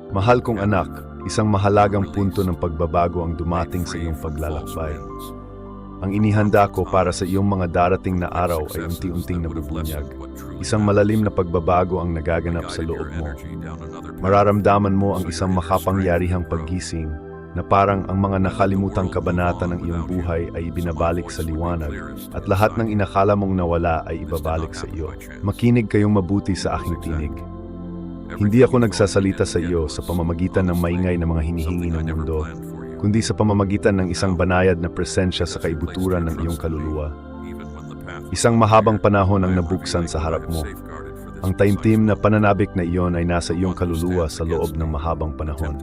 Mahal kong anak, isang mahalagang punto ng pagbabago ang dumating sa iyong paglalakbay. Ang inihanda ko para sa iyong mga darating na araw ay unti-unting nabubunyag. Isang malalim na pagbabago ang nagaganap sa loob mo. Mararamdaman mo ang isang makapangyarihang paggising na parang ang mga nakalimutang kabanata ng iyong buhay ay ibinabalik sa liwanag at lahat ng inakala mong nawala ay ibabalik sa iyo. Makinig kayong mabuti sa aking tinig. Hindi ako nagsasalita sa iyo sa pamamagitan ng maingay na mga hinihingi ng mundo, kundi sa pamamagitan ng isang banayad na presensya sa kaibuturan ng iyong kaluluwa. Isang mahabang panahon ang nabuksan sa harap mo. Ang taimtim na pananabik na iyon ay nasa iyong kaluluwa sa loob ng mahabang panahon.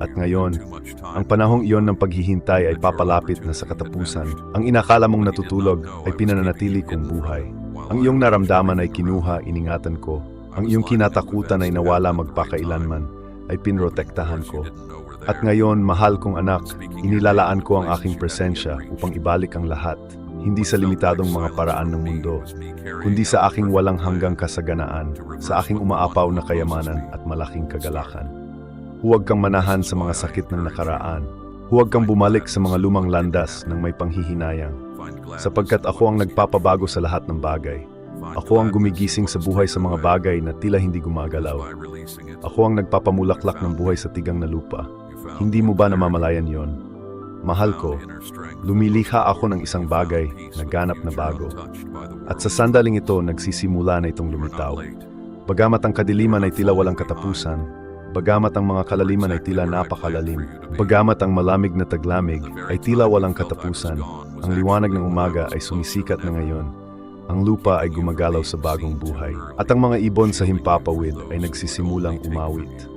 At ngayon, ang panahong iyon ng paghihintay ay papalapit na sa katapusan. Ang inakala mong natutulog ay pinananatili kong buhay. Ang iyong naramdaman ay kinuha, iningatan ko. Ang iyong kinatakutan ay nawala magpakailanman, ay pinrotektahan ko. At ngayon, mahal kong anak, inilalaan ko ang aking presensya upang ibalik ang lahat, hindi sa limitadong mga paraan ng mundo, kundi sa aking walang hanggang kasaganaan, sa aking umaapaw na kayamanan at malaking kagalakan. Huwag kang manahan sa mga sakit ng nakaraan. Huwag kang bumalik sa mga lumang landas ng may panghihinayang, sapagkat ako ang nagpapabago sa lahat ng bagay. Ako ang gumigising sa buhay sa mga bagay na tila hindi gumagalaw. Ako ang nagpapamulaklak ng buhay sa tigang na lupa. Hindi mo ba namamalayan yon? Mahal ko, lumilikha ako ng isang bagay na ganap na bago. At sa sandaling ito, nagsisimula na itong lumitaw. Bagamat ang kadiliman ay tila walang katapusan, bagamat ang mga kalaliman ay tila napakalalim, bagamat ang malamig na taglamig ay tila walang katapusan, ang liwanag ng umaga ay sumisikat na ngayon. Ang lupa ay gumagalaw sa bagong buhay, at ang mga ibon sa himpapawid ay nagsisimulang umawit.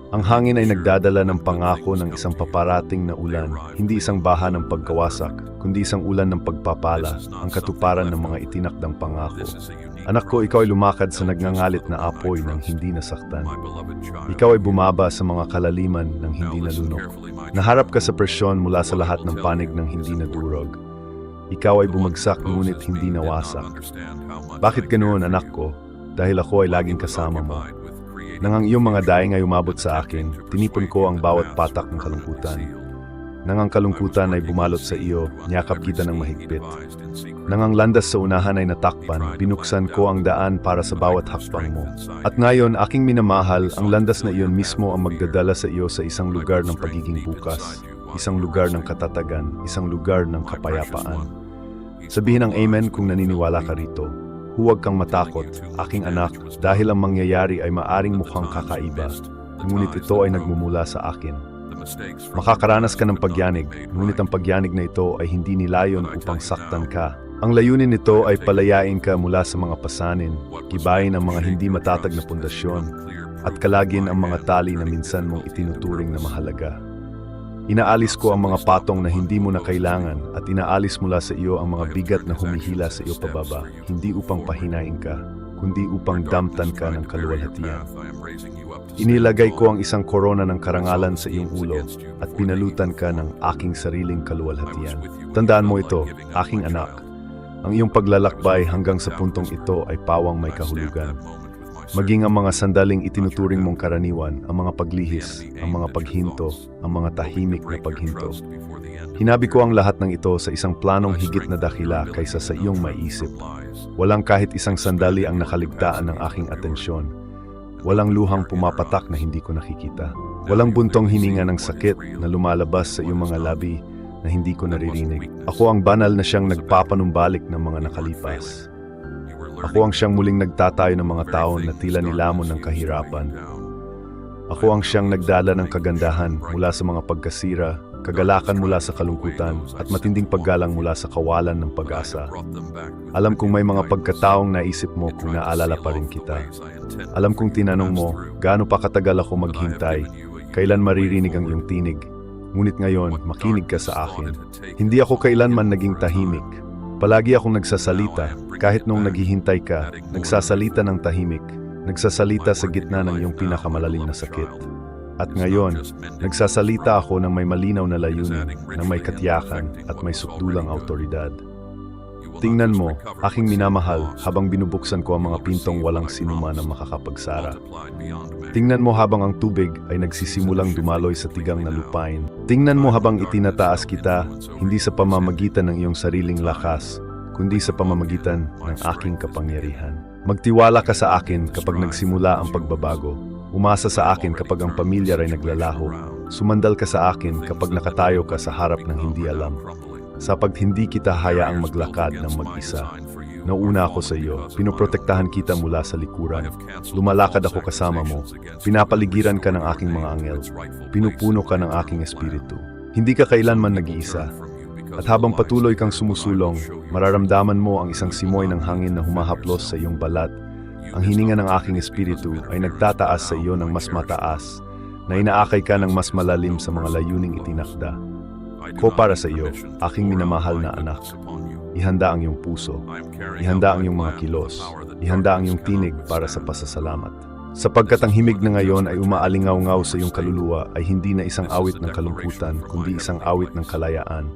Ang hangin ay nagdadala ng pangako ng isang paparating na ulan, hindi isang baha ng pagkawasak, kundi isang ulan ng pagpapala, ang katuparan ng mga itinakdang pangako. Anak ko, ikaw ay lumakad sa nagngangalit na apoy ng hindi nasaktan. Ikaw ay bumaba sa mga kalaliman ng hindi nalunok. Naharap ka sa presyon mula sa lahat ng panig ng hindi nadurog. Ikaw ay bumagsak ngunit hindi nawasak. Bakit ganoon, anak ko? Dahil ako ay laging kasama mo. Nang ang iyong mga daing ay umabot sa akin, tinipon ko ang bawat patak ng kalungkutan. Nang ang kalungkutan ay bumalot sa iyo, niyakap kita ng mahigpit. Nang ang landas sa unahan ay natakpan, binuksan ko ang daan para sa bawat hakbang mo. At ngayon, aking minamahal, ang landas na iyon mismo ang magdadala sa iyo sa isang lugar ng pagiging bukas. Isang lugar ng katatagan, isang lugar ng kapayapaan. Sabihin ang amen kung naniniwala ka rito. Huwag kang matakot, aking anak, dahil ang mangyayari ay maaring mukhang kakaiba, ngunit ito ay nagmumula sa akin. Makakaranas ka ng pagyanig, ngunit ang pagyanig na ito ay hindi nilayon upang saktan ka. Ang layunin nito ay palayain ka mula sa mga pasanin, gibayin ang mga hindi matatag na pundasyon, at kalagin ang mga tali na minsan mong itinuturing na mahalaga. Inaalis ko ang mga patong na hindi mo na kailangan at inaalis mula sa iyo ang mga bigat na humihila sa iyo pababa, hindi upang pahinain ka, kundi upang damtan ka ng kaluwalhatian. Inilagay ko ang isang korona ng karangalan sa iyong ulo at pinalutan ka ng aking sariling kaluwalhatian. Tandaan mo ito, aking anak. Ang iyong paglalakbay hanggang sa puntong ito ay pawang may kahulugan. Maging ang mga sandaling itinuturing mong karaniwan, ang mga paglihis, ang mga paghinto, ang mga tahimik na paghinto. Hinabi ko ang lahat ng ito sa isang planong higit na dakila kaysa sa iyong maiisip. Walang kahit isang sandali ang nakaligtaan ng aking atensyon. Walang luhang pumapatak na hindi ko nakikita. Walang buntong hininga ng sakit na lumalabas sa iyong mga labi na hindi ko naririnig. Ako ang banal na siyang nagpapanumbalik ng mga nakalipas. Ako ang siyang muling nagtatayo ng mga taon na tila nilamon ng kahirapan. Ako ang siyang nagdala ng kagandahan mula sa mga pagkasira, kagalakan mula sa kalungkutan, at matinding paggalang mula sa kawalan ng pag-asa. Alam kong may mga pagkataong naisip mo kung naalala pa rin kita. Alam kong tinanong mo, gaano pa katagal ako maghintay, kailan maririnig ang iyong tinig. Ngunit ngayon, makinig ka sa akin. Hindi ako kailanman naging tahimik. Palagi akong nagsasalita, kahit nung naghihintay ka, nagsasalita ng tahimik, nagsasalita sa gitna ng iyong pinakamalalim na sakit. At ngayon, nagsasalita ako ng may malinaw na layunin, ng may katiyakan at may sukdulang awtoridad. Tingnan mo, aking minamahal, habang binubuksan ko ang mga pintong walang sinuman ang makakapagsara. Tingnan mo habang ang tubig ay nagsisimulang dumaloy sa tigang na lupain. Tingnan mo habang itinataas kita, hindi sa pamamagitan ng iyong sariling lakas, kundi sa pamamagitan ng aking kapangyarihan. Magtiwala ka sa akin kapag nagsimula ang pagbabago. Umasa sa akin kapag ang pamilya ay naglalaho. Sumandal ka sa akin kapag nakatayo ka sa harap ng hindi alam. Sapag hindi kita hayaang maglakad ng mag-isa. Nauna ako sa iyo, pinoprotektahan kita mula sa likuran. Lumalakad ako kasama mo, pinapaligiran ka ng aking mga anghel, pinupuno ka ng aking espiritu. Hindi ka kailanman nag-iisa. At habang patuloy kang sumusulong, mararamdaman mo ang isang simoy ng hangin na humahaplos sa iyong balat. Ang hininga ng aking espiritu ay nagtataas sa iyo ng mas mataas, na inaakay ka ng mas malalim sa mga layuning itinakda. Ko para sa iyo, aking minamahal na anak. Ihanda ang iyong puso, ihanda ang iyong mga kilos, ihanda ang iyong tinig para sa pasasalamat. Sapagkat ang himig na ngayon ay umaalingaw-ngaw sa iyong kaluluwa ay hindi na isang awit ng kalungkutan, kundi isang awit ng kalayaan.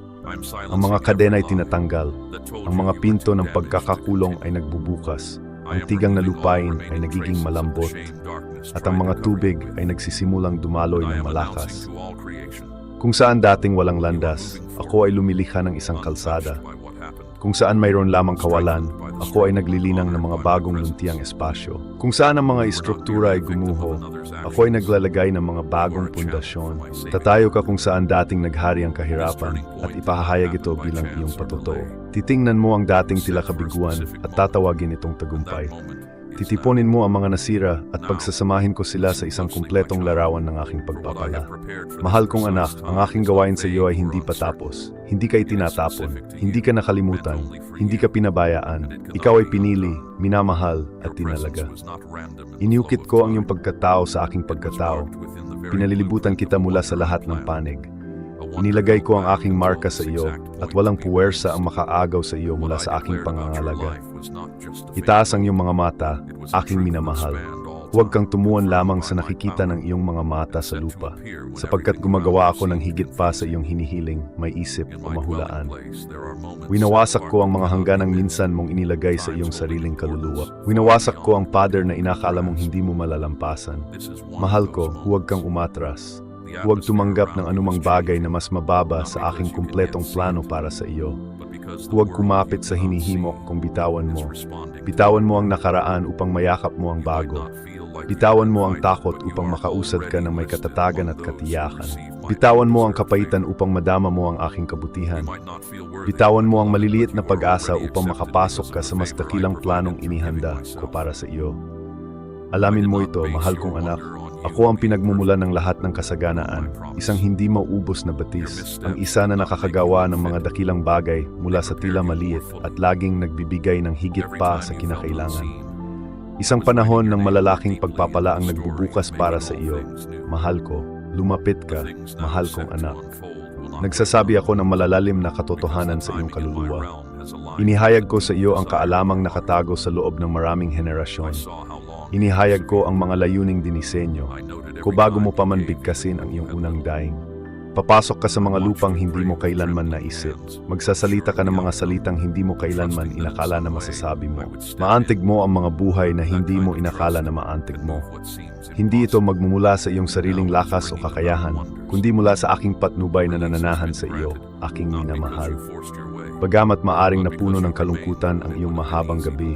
Ang mga kadena ay tinatanggal, ang mga pinto ng pagkakakulong ay nagbubukas, ang tigang na lupain ay nagiging malambot, at ang mga tubig ay nagsisimulang dumaloy ng malakas. Kung saan dating walang landas, ako ay lumilikha ng isang kalsada. Kung saan mayroon lamang kawalan, ako ay naglilinang ng mga bagong luntiang espasyo. Kung saan ang mga istruktura ay gumuho, ako ay naglalagay ng mga bagong pundasyon. Tatayo ka kung saan dating naghari ang kahirapan at ipahahayag ito bilang iyong patotoo. Titingnan mo ang dating tila kabiguan at tatawagin itong tagumpay. Titiponin mo ang mga nasira at pagsasamahin ko sila sa isang kumpletong larawan ng aking pagpapala. Mahal kong anak, ang aking gawain sa iyo ay hindi patapos. Hindi ka itinatapon, hindi ka nakalimutan, hindi ka pinabayaan. Ikaw ay pinili, minamahal at tinalaga. Iniukit ko ang iyong pagkatao sa aking pagkatao. Pinalilibutan kita mula sa lahat ng panig. Inilagay ko ang aking marka sa iyo at walang puwersa ang makaagaw sa iyo mula sa aking pangangalaga. Itaas ang iyong mga mata, aking minamahal. Huwag kang tumuon lamang sa nakikita ng iyong mga mata sa lupa, sapagkat gumagawa ako ng higit pa sa iyong hinihiling, may isip o mahulaan. Winawasak ko ang mga hangganang minsan mong inilagay sa iyong sariling kaluluwa. Winawasak ko ang pader na inakala mong hindi mo malalampasan. Mahal ko, huwag kang umatras. Huwag tumanggap ng anumang bagay na mas mababa sa aking kumpletong plano para sa iyo. Huwag kumapit sa hinihimok kung bitawan mo. Bitawan mo ang nakaraan upang mayakap mo ang bago. Bitawan mo ang takot upang makausad ka ng may katatagan at katiyakan. Bitawan mo ang kapaitan upang madama mo ang aking kabutihan. Bitawan mo ang maliliit na pag-asa upang makapasok ka sa mas dakilang planong inihanda ko para sa iyo. Alamin mo ito, mahal kong anak. Ako ang pinagmumulan ng lahat ng kasaganaan, isang hindi mauubos na batis, ang isa na nakakagawa ng mga dakilang bagay mula sa tila maliit at laging nagbibigay ng higit pa sa kinakailangan. Isang panahon ng malalaking pagpapala ang nagbubukas para sa iyo. Mahal ko, lumapit ka, mahal kong anak. Nagsasabi ako ng malalalim na katotohanan sa iyong kaluluwa. Inihayag ko sa iyo ang kaalamang nakatago sa loob ng maraming henerasyon. Inihayag ko ang mga layuning dinisenyo ko bago mo pa man bigkasin ang iyong unang daing. Papasok ka sa mga lupang hindi mo kailanman naisip. Magsasalita ka ng mga salitang hindi mo kailanman inakala na masasabi mo. Maantig mo ang mga buhay na hindi mo inakala na maantig mo. Hindi ito magmumula sa iyong sariling lakas o kakayahan, kundi mula sa aking patnubay na nananahan sa iyo, aking minamahal. Bagamat maaring napuno ng kalungkutan ang iyong mahabang gabi,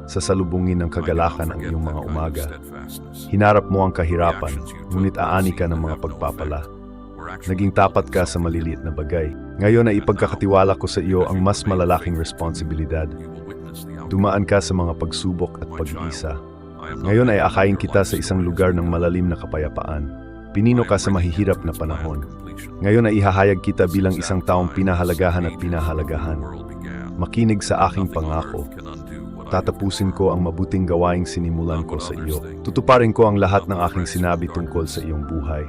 sasalubungin ng kagalakan ang iyong mga umaga. Hinarap mo ang kahirapan, ngunit aani ka ng mga pagpapala. Naging tapat ka sa maliliit na bagay. Ngayon ay ipagkakatiwala ko sa iyo ang mas malalaking responsibilidad. Dumaan ka sa mga pagsubok at pag-iisa. Ngayon ay akayin kita sa isang lugar ng malalim na kapayapaan. Pinino ka sa mahihirap na panahon. Ngayon ay ihahayag kita bilang isang taong pinahalagahan at pinahalagahan. Makinig sa aking pangako. Tatapusin ko ang mabuting gawaing sinimulan ko sa iyo. Tutuparin ko ang lahat ng aking sinabi tungkol sa iyong buhay.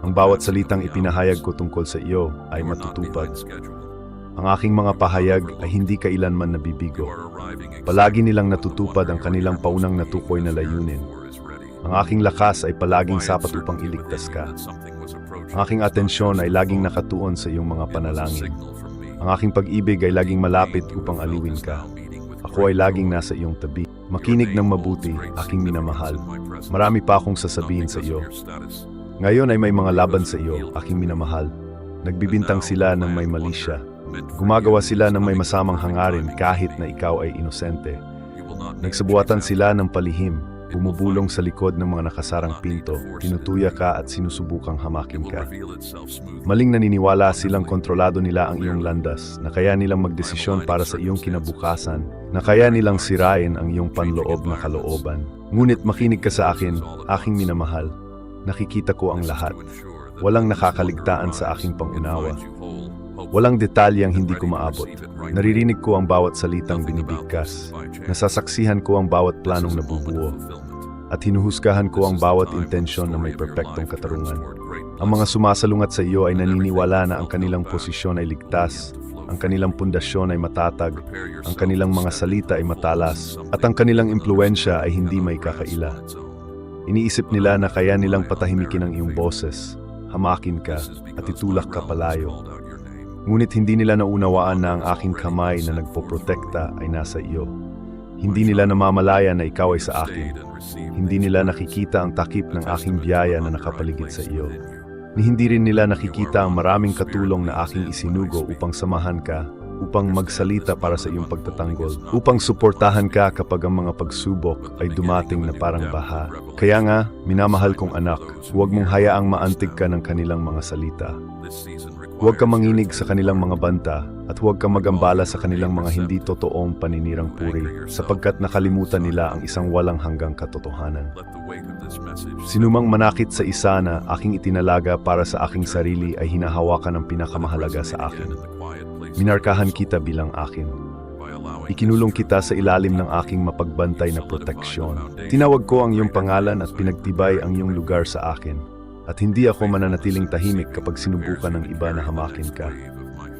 Ang bawat salitang ipinahayag ko tungkol sa iyo ay matutupad. Ang aking mga pahayag ay hindi kailanman nabibigo. Palagi nilang natutupad ang kanilang paunang natukoy na layunin. Ang aking lakas ay palaging sapat upang iligtas ka. Ang aking atensyon ay laging nakatuon sa iyong mga panalangin. Ang aking pag-ibig ay laging malapit upang aliwin ka. Ako ay laging nasa iyong tabi. Makinig ng mabuti, aking minamahal. Marami pa akong sasabihin sa iyo. Ngayon ay may mga laban sa iyo, aking minamahal. Nagbibintang sila ng may mali siya. Gumagawa sila ng may masamang hangarin kahit na ikaw ay inosente. Nagsabuatan sila ng palihim, bumubulong sa likod ng mga nakasarang pinto, tinutuya ka at sinusubukang hamakin ka. Maling naniniwala silang kontrolado nila ang iyong landas, na kaya nilang magdesisyon para sa iyong kinabukasan, na kaya nilang sirain ang iyong panloob na kalooban. Ngunit makinig ka sa akin, aking minamahal. Nakikita ko ang lahat. Walang nakakaligtaan sa aking pangunawa. Walang detalyeng hindi ko maabot. Naririnig ko ang bawat salitang binibigkas. Nasasaksihan ko ang bawat planong nabubuo. At hinuhusgahan ko ang bawat intensyon na may perpektong katarungan. Ang mga sumasalungat sa iyo ay naniniwala na ang kanilang posisyon ay ligtas, ang kanilang pundasyon ay matatag, ang kanilang mga salita ay matalas, at ang kanilang impluensya ay hindi may kakaila. Iniisip nila na kaya nilang patahimikin ang iyong boses, hamakin ka, at itulak ka palayo. Ngunit hindi nila naunawaan na ang aking kamay na nagpoprotekta ay nasa iyo. Hindi nila namamalaya na ikaw ay sa akin. Hindi nila nakikita ang takip ng aking biyaya na nakapaligid sa iyo. Ni hindi rin nila nakikita ang maraming katulong na aking isinugo upang samahan ka, upang magsalita para sa iyong pagtatanggol, upang suportahan ka kapag ang mga pagsubok ay dumating na parang baha. Kaya nga, minamahal kong anak, huwag mong hayaang maantig ka ng kanilang mga salita. Huwag ka manginig sa kanilang mga banta at huwag ka magambala sa kanilang mga hindi totoong paninirang puri sapagkat nakalimutan nila ang isang walang hanggang katotohanan. Sinumang manakit sa isa na aking itinalaga para sa aking sarili ay hinahawakan ng pinakamahalaga sa akin. Minarkahan kita bilang akin. Ikinulong kita sa ilalim ng aking mapagbantay na proteksyon. Tinawag ko ang iyong pangalan at pinagtibay ang iyong lugar sa akin. At hindi ako mananatiling tahimik kapag sinubukan ng iba na hamakin ka.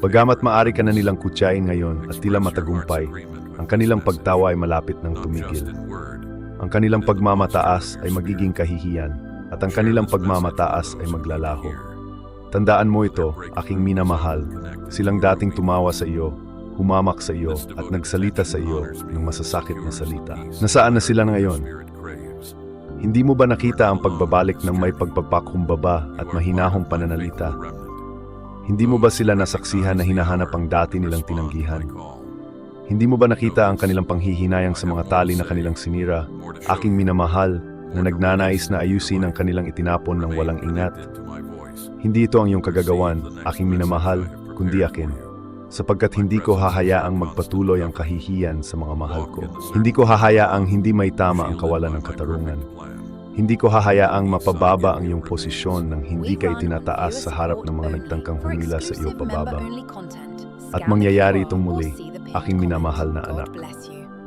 Bagamat maaari ka na nilang kutsain ngayon at tila matagumpay, ang kanilang pagtawa ay malapit ng tumigil. Ang kanilang pagmamataas ay magiging kahihiyan, at ang kanilang pagmamataas ay maglalaho. Tandaan mo ito, aking minamahal. Silang dating tumawa sa iyo, humamak sa iyo, at nagsalita sa iyo ng masasakit na salita. Nasaan na sila ngayon? Hindi mo ba nakita ang pagbabalik ng may pagpapakumbaba at mahinahong pananalita? Hindi mo ba sila nasaksihan na hinahanap ang dati nilang tinanggihan? Hindi mo ba nakita ang kanilang panghihinayang sa mga tali na kanilang sinira, aking minamahal, na nagnanais na ayusin ang kanilang itinapon ng walang ingat? Hindi ito ang iyong kagagawan, aking minamahal, kundi akin. Sapagkat hindi ko hahayaang magpatuloy ang kahihiyan sa mga mahal ko. Hindi ko hahayaang hindi may tama ang kawalan ng katarungan. Hindi ko hahayaang mapababa ang iyong posisyon nang hindi ka itinataas sa harap ng mga nagtangkang humila sa iyo pababa. At mangyayari itong muli, aking minamahal na anak.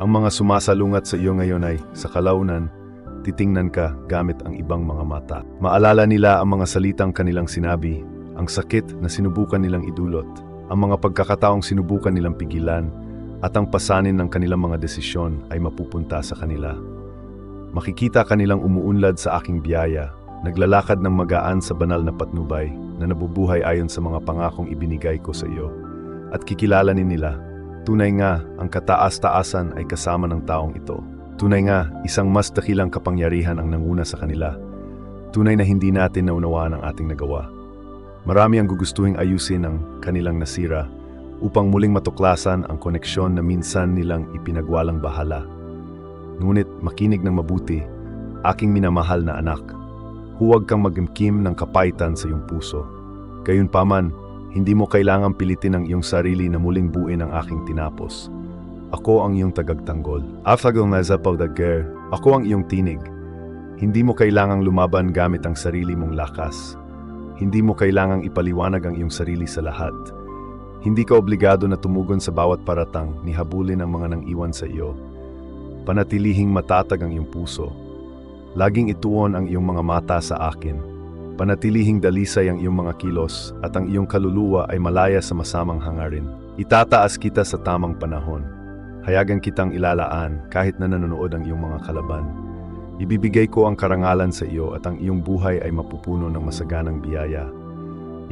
Ang mga sumasalungat sa iyo ngayon ay, sa kalaunan, titingnan ka gamit ang ibang mga mata. Maalala nila ang mga salitang kanilang sinabi, ang sakit na sinubukan nilang idulot, ang mga pagkakataong sinubukan nilang pigilan, at ang pasanin ng kanilang mga desisyon ay mapupunta sa kanila. Makikita kanilang umuunlad sa aking biyaya, naglalakad ng magaan sa banal na patnubay na nabubuhay ayon sa mga pangakong ibinigay ko sa iyo. At kikilalanin nila, tunay nga ang kataas-taasan ay kasama ng taong ito. Tunay nga isang mas dakilang kapangyarihan ang nanguna sa kanila. Tunay na hindi natin naunawaan ang ating nagawa. Marami ang gugustuhing ayusin ang kanilang nasira upang muling matuklasan ang koneksyon na minsan nilang ipinagwalang bahala. Ngunit makinig ng mabuti, aking minamahal na anak. Huwag kang magimkim ng kapaitan sa iyong puso. Gayunpaman, hindi mo kailangang pilitin ang iyong sarili na muling buuin ang aking tinapos. Ako ang iyong tagagtanggol. Ako ang iyong tinig. Hindi mo kailangang lumaban gamit ang sarili mong lakas. Hindi mo kailangang ipaliwanag ang iyong sarili sa lahat. Hindi ka obligado na tumugon sa bawat paratang ni habulin ang mga nang-iwan sa iyo. Panatilihing matatag ang iyong puso. Laging ituon ang iyong mga mata sa akin. Panatilihing dalisay ang iyong mga kilos at ang iyong kaluluwa ay malaya sa masamang hangarin. Itataas kita sa tamang panahon. Hayagan kitang ilalaan kahit na nanonood ang iyong mga kalaban. Ibibigay ko ang karangalan sa iyo at ang iyong buhay ay mapupuno ng masaganang biyaya.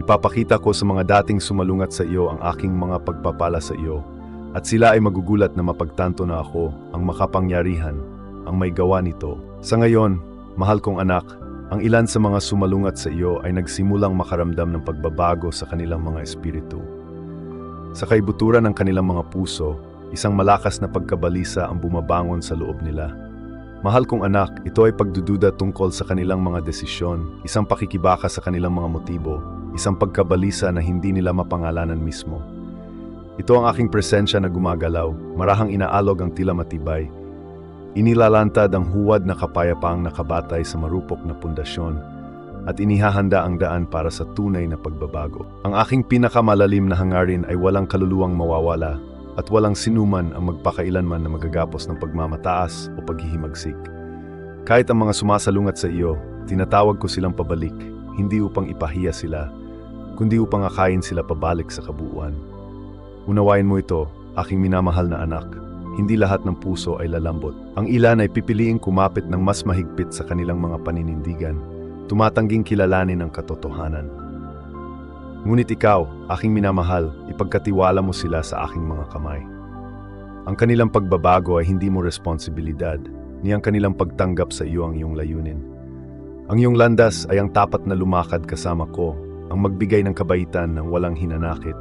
Ipapakita ko sa mga dating sumalungat sa iyo ang aking mga pagpapala sa iyo, at sila ay magugulat na mapagtanto na ako, ang makapangyarihan, ang may gawa nito. Sa ngayon, mahal kong anak, ang ilan sa mga sumalungat sa iyo ay nagsimulang makaramdam ng pagbabago sa kanilang mga espiritu. Sa kaibuturan ng kanilang mga puso, isang malakas na pagkabalisa ang bumabangon sa loob nila. Mahal kong anak, ito ay pagdududa tungkol sa kanilang mga desisyon, isang pakikibaka sa kanilang mga motibo, isang pagkabalisa na hindi nila mapangalanan mismo. Ito ang aking presensya na gumagalaw, marahang inaalog ang tila matibay. Inilalantad ang huwad na kapayapaang nakabatay sa marupok na pundasyon at inihahanda ang daan para sa tunay na pagbabago. Ang aking pinakamalalim na hangarin ay walang kaluluwang mawawala at walang sinuman ang magpakailanman na magagapos ng pagmamataas o paghihimagsik. Kahit ang mga sumasalungat sa iyo, tinatawag ko silang pabalik, hindi upang ipahiya sila, kundi upang akayin sila pabalik sa kabuuan. Unawain mo ito, aking minamahal na anak. Hindi lahat ng puso ay lalambot. Ang ilan ay pipiliing kumapit ng mas mahigpit sa kanilang mga paninindigan, tumatangging kilalanin ang katotohanan. Ngunit ikaw, aking minamahal, ipagkatiwala mo sila sa aking mga kamay. Ang kanilang pagbabago ay hindi mo responsibilidad, ni ang kanilang pagtanggap sa iyo ang iyong layunin. Ang iyong landas ay ang tapat na lumakad kasama ko, ang magbigay ng kabaitan ng walang hinanakit,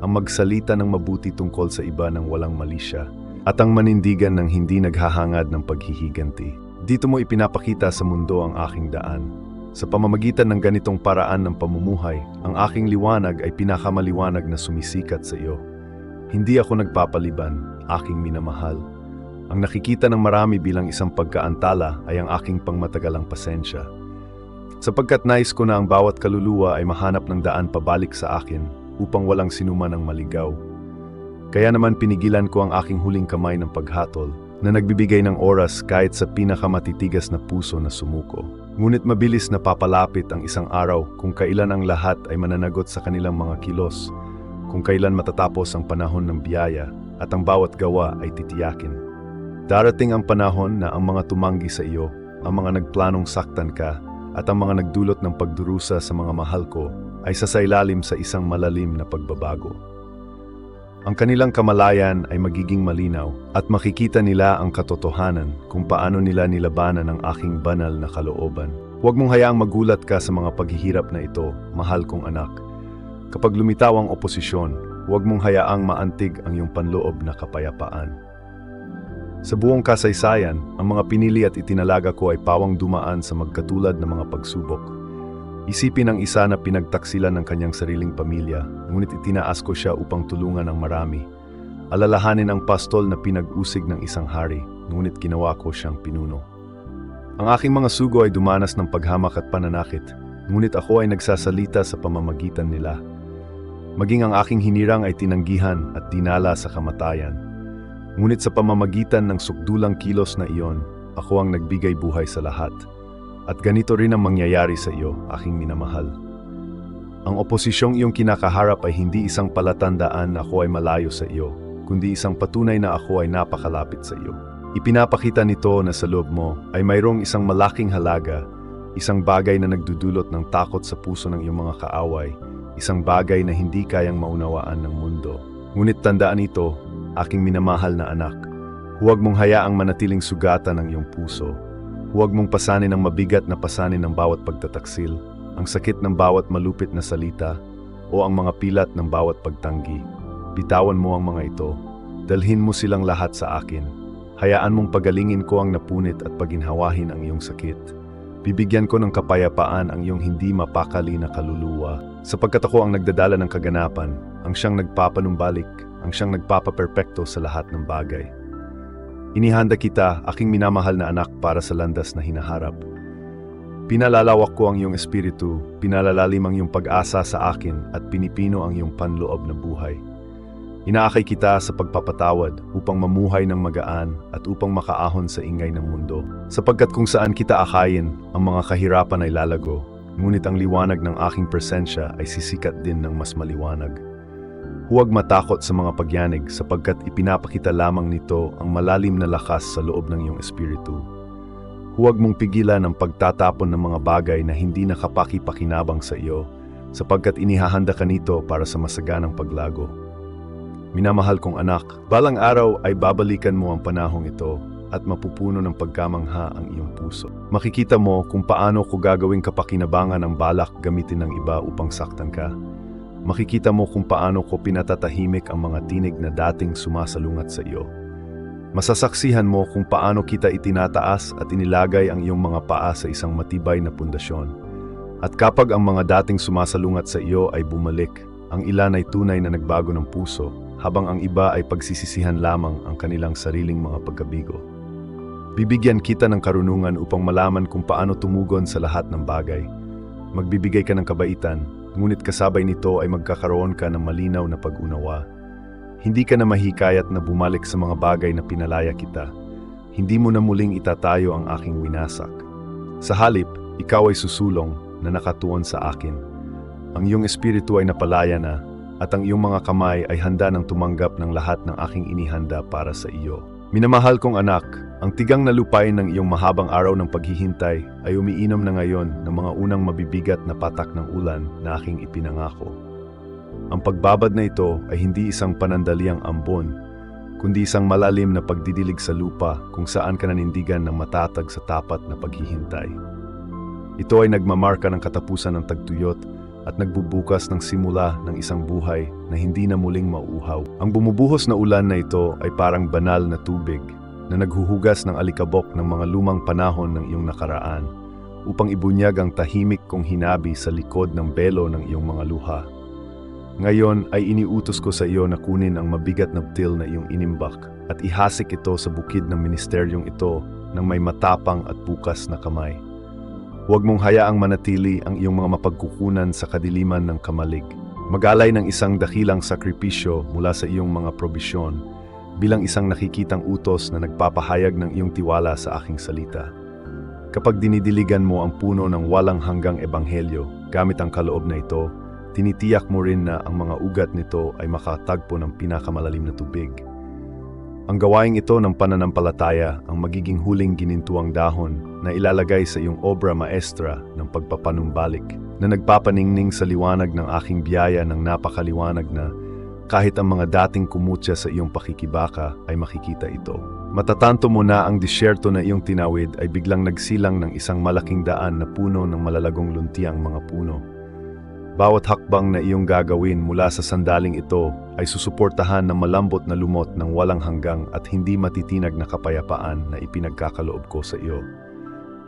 ang magsalita ng mabuti tungkol sa iba ng walang malisya, at ang manindigan ng hindi naghahangad ng paghihiganti. Dito mo ipinapakita sa mundo ang aking daan. Sa pamamagitan ng ganitong paraan ng pamumuhay, ang aking liwanag ay pinakamaliwanag na sumisikat sa iyo. Hindi ako nagpapaliban, aking minamahal. Ang nakikita ng marami bilang isang pagkaantala ay ang aking pangmatagalang pasensya. Sapagkat nais ko na ang bawat kaluluwa ay mahanap ng daan pabalik sa akin upang walang sinuman ang maligaw. Kaya naman pinigilan ko ang aking huling kamay ng paghatol na nagbibigay ng oras kahit sa pinakamatitigas na puso na sumuko. Ngunit mabilis na papalapit ang isang araw kung kailan ang lahat ay mananagot sa kanilang mga kilos, kung kailan matatapos ang panahon ng biyaya at ang bawat gawa ay titiyakin. Darating ang panahon na ang mga tumanggi sa iyo, ang mga nagplanong saktan ka, at ang mga nagdulot ng pagdurusa sa mga mahal ko ay sasailalim sa isang malalim na pagbabago. Ang kanilang kamalayan ay magiging malinaw at makikita nila ang katotohanan kung paano nila nilabanan ang aking banal na kalooban. Huwag mong hayaang magulat ka sa mga paghihirap na ito, mahal kong anak. Kapag lumitaw ang oposisyon, huwag mong hayaang maantig ang iyong panloob na kapayapaan. Sa buong kasaysayan, ang mga pinili at itinalaga ko ay pawang dumaan sa magkatulad na mga pagsubok. Isipin ang isa na pinagtaksilan ng kanyang sariling pamilya, ngunit itinaas ko siya upang tulungan ang marami. Alalahanin ang pastol na pinag-usig ng isang hari, ngunit ginawa ko siyang pinuno. Ang aking mga sugo ay dumanas ng paghamak at pananakit, ngunit ako ay nagsasalita sa pamamagitan nila. Maging ang aking hinirang ay tinanggihan at dinala sa kamatayan. Ngunit sa pamamagitan ng sukdulang kilos na iyon, ako ang nagbigay buhay sa lahat. At ganito rin ang mangyayari sa iyo, aking minamahal. Ang oposisyong iyong kinakaharap ay hindi isang palatandaan na ako ay malayo sa iyo, kundi isang patunay na ako ay napakalapit sa iyo. Ipinapakita nito na sa loob mo ay mayroong isang malaking halaga, isang bagay na nagdudulot ng takot sa puso ng iyong mga kaaway, isang bagay na hindi kayang maunawaan ng mundo. Ngunit tandaan ito, aking minamahal na anak, huwag mong hayaang manatiling sugatan ang iyong puso. Huwag mong pasanin ang mabigat na pasanin ng bawat pagtataksil, ang sakit ng bawat malupit na salita, o ang mga pilat ng bawat pagtanggi. Bitawan mo ang mga ito. Dalhin mo silang lahat sa akin. Hayaan mong pagalingin ko ang napunit at paginhawahin ang iyong sakit. Bibigyan ko ng kapayapaan ang iyong hindi mapakali na kaluluwa. Sapagkat ako ang nagdadala ng kaganapan, ang siyang nagpapanumbalik, ang siyang nagpapaperpekto sa lahat ng bagay. Inihanda kita, aking minamahal na anak, para sa landas na hinaharap. Pinalalawak ko ang iyong espiritu, pinalalalim ang iyong pag-asa sa akin at pinipino ang iyong panloob na buhay. Inaakay kita sa pagpapatawad upang mamuhay ng magaan at upang makaahon sa ingay ng mundo. Sapagkat kung saan kita akayin, ang mga kahirapan ay lalago, ngunit ang liwanag ng aking presensya ay sisikat din ng mas maliwanag. Huwag matakot sa mga pagyanig sapagkat ipinapakita lamang nito ang malalim na lakas sa loob ng iyong espiritu. Huwag mong pigilan ang pagtatapon ng mga bagay na hindi nakapaki-pakinabang sa iyo, sapagkat inihahanda ka nito para sa masaganang paglago. Minamahal kong anak, balang araw ay babalikan mo ang panahong ito at mapupuno ng pagkamangha ang iyong puso. Makikita mo kung paano ko gagawing kapakinabangan ang balak gamitin ng iba upang saktan ka. Makikita mo kung paano ko pinatatahimik ang mga tinig na dating sumasalungat sa iyo. Masasaksihan mo kung paano kita itinataas at inilagay ang iyong mga paa sa isang matibay na pundasyon. At kapag ang mga dating sumasalungat sa iyo ay bumalik, ang ilan ay tunay na nagbago ng puso, habang ang iba ay pagsisisihan lamang ang kanilang sariling mga pagkabigo. Bibigyan kita ng karunungan upang malaman kung paano tumugon sa lahat ng bagay. Magbibigay ka ng kabaitan, ngunit kasabay nito ay magkakaroon ka ng malinaw na pag-unawa. Hindi ka na mahikayat na bumalik sa mga bagay na pinalaya kita. Hindi mo na muling itatayo ang aking winasak. Sa halip, ikaw ay susulong na nakatuon sa akin. Ang iyong espiritu ay napalaya na, at ang iyong mga kamay ay handa ng tumanggap ng lahat ng aking inihanda para sa iyo. Minamahal kong anak, ang tigang na lupain ng iyong mahabang araw ng paghihintay ay umiinom na ngayon ng mga unang mabibigat na patak ng ulan na aking ipinangako. Ang pagbabad na ito ay hindi isang panandaliang ambon, kundi isang malalim na pagdidilig sa lupa kung saan ka nanindigan ng matatag sa tapat na paghihintay. Ito ay nagmamarka ng katapusan ng tagtuyot at nagbubukas ng simula ng isang buhay na hindi na muling mauuhaw. Ang bumubuhos na ulan na ito ay parang banal na tubig na naghuhugas ng alikabok ng mga lumang panahon ng iyong nakaraan upang ibunyag ang tahimik kong hinabi sa likod ng belo ng iyong mga luha. Ngayon ay iniutos ko sa iyo na kunin ang mabigat na ptil na iyong inimbak at ihasik ito sa bukid ng ministeryong ito ng may matapang at bukas na kamay. Huwag mong hayaang manatili ang iyong mga mapagkukunan sa kadiliman ng kamalig. Mag-alay ng isang dakilang sakripisyo mula sa iyong mga probisyon bilang isang nakikitang utos na nagpapahayag ng iyong tiwala sa aking salita. Kapag dinidiligan mo ang puno ng walang hanggang ebanghelyo gamit ang kaloob na ito, tinitiyak mo rin na ang mga ugat nito ay makatagpo ng pinakamalalim na tubig. Ang gawaing ito ng pananampalataya ang magiging huling ginintuang dahon na ilalagay sa iyong obra maestra ng pagpapanumbalik na nagpapaningning sa liwanag ng aking biyaya ng napakaliwanag na kahit ang mga dating kumutya sa iyong pakikibaka ay makikita ito. Matatanto mo na ang disyerto na iyong tinawid ay biglang nagsilang ng isang malaking daan na puno ng malalagong luntiang mga puno. Bawat hakbang na iyong gagawin mula sa sandaling ito ay susuportahan ng malambot na lumot ng walang hanggang at hindi matitinag na kapayapaan na ipinagkakaloob ko sa iyo.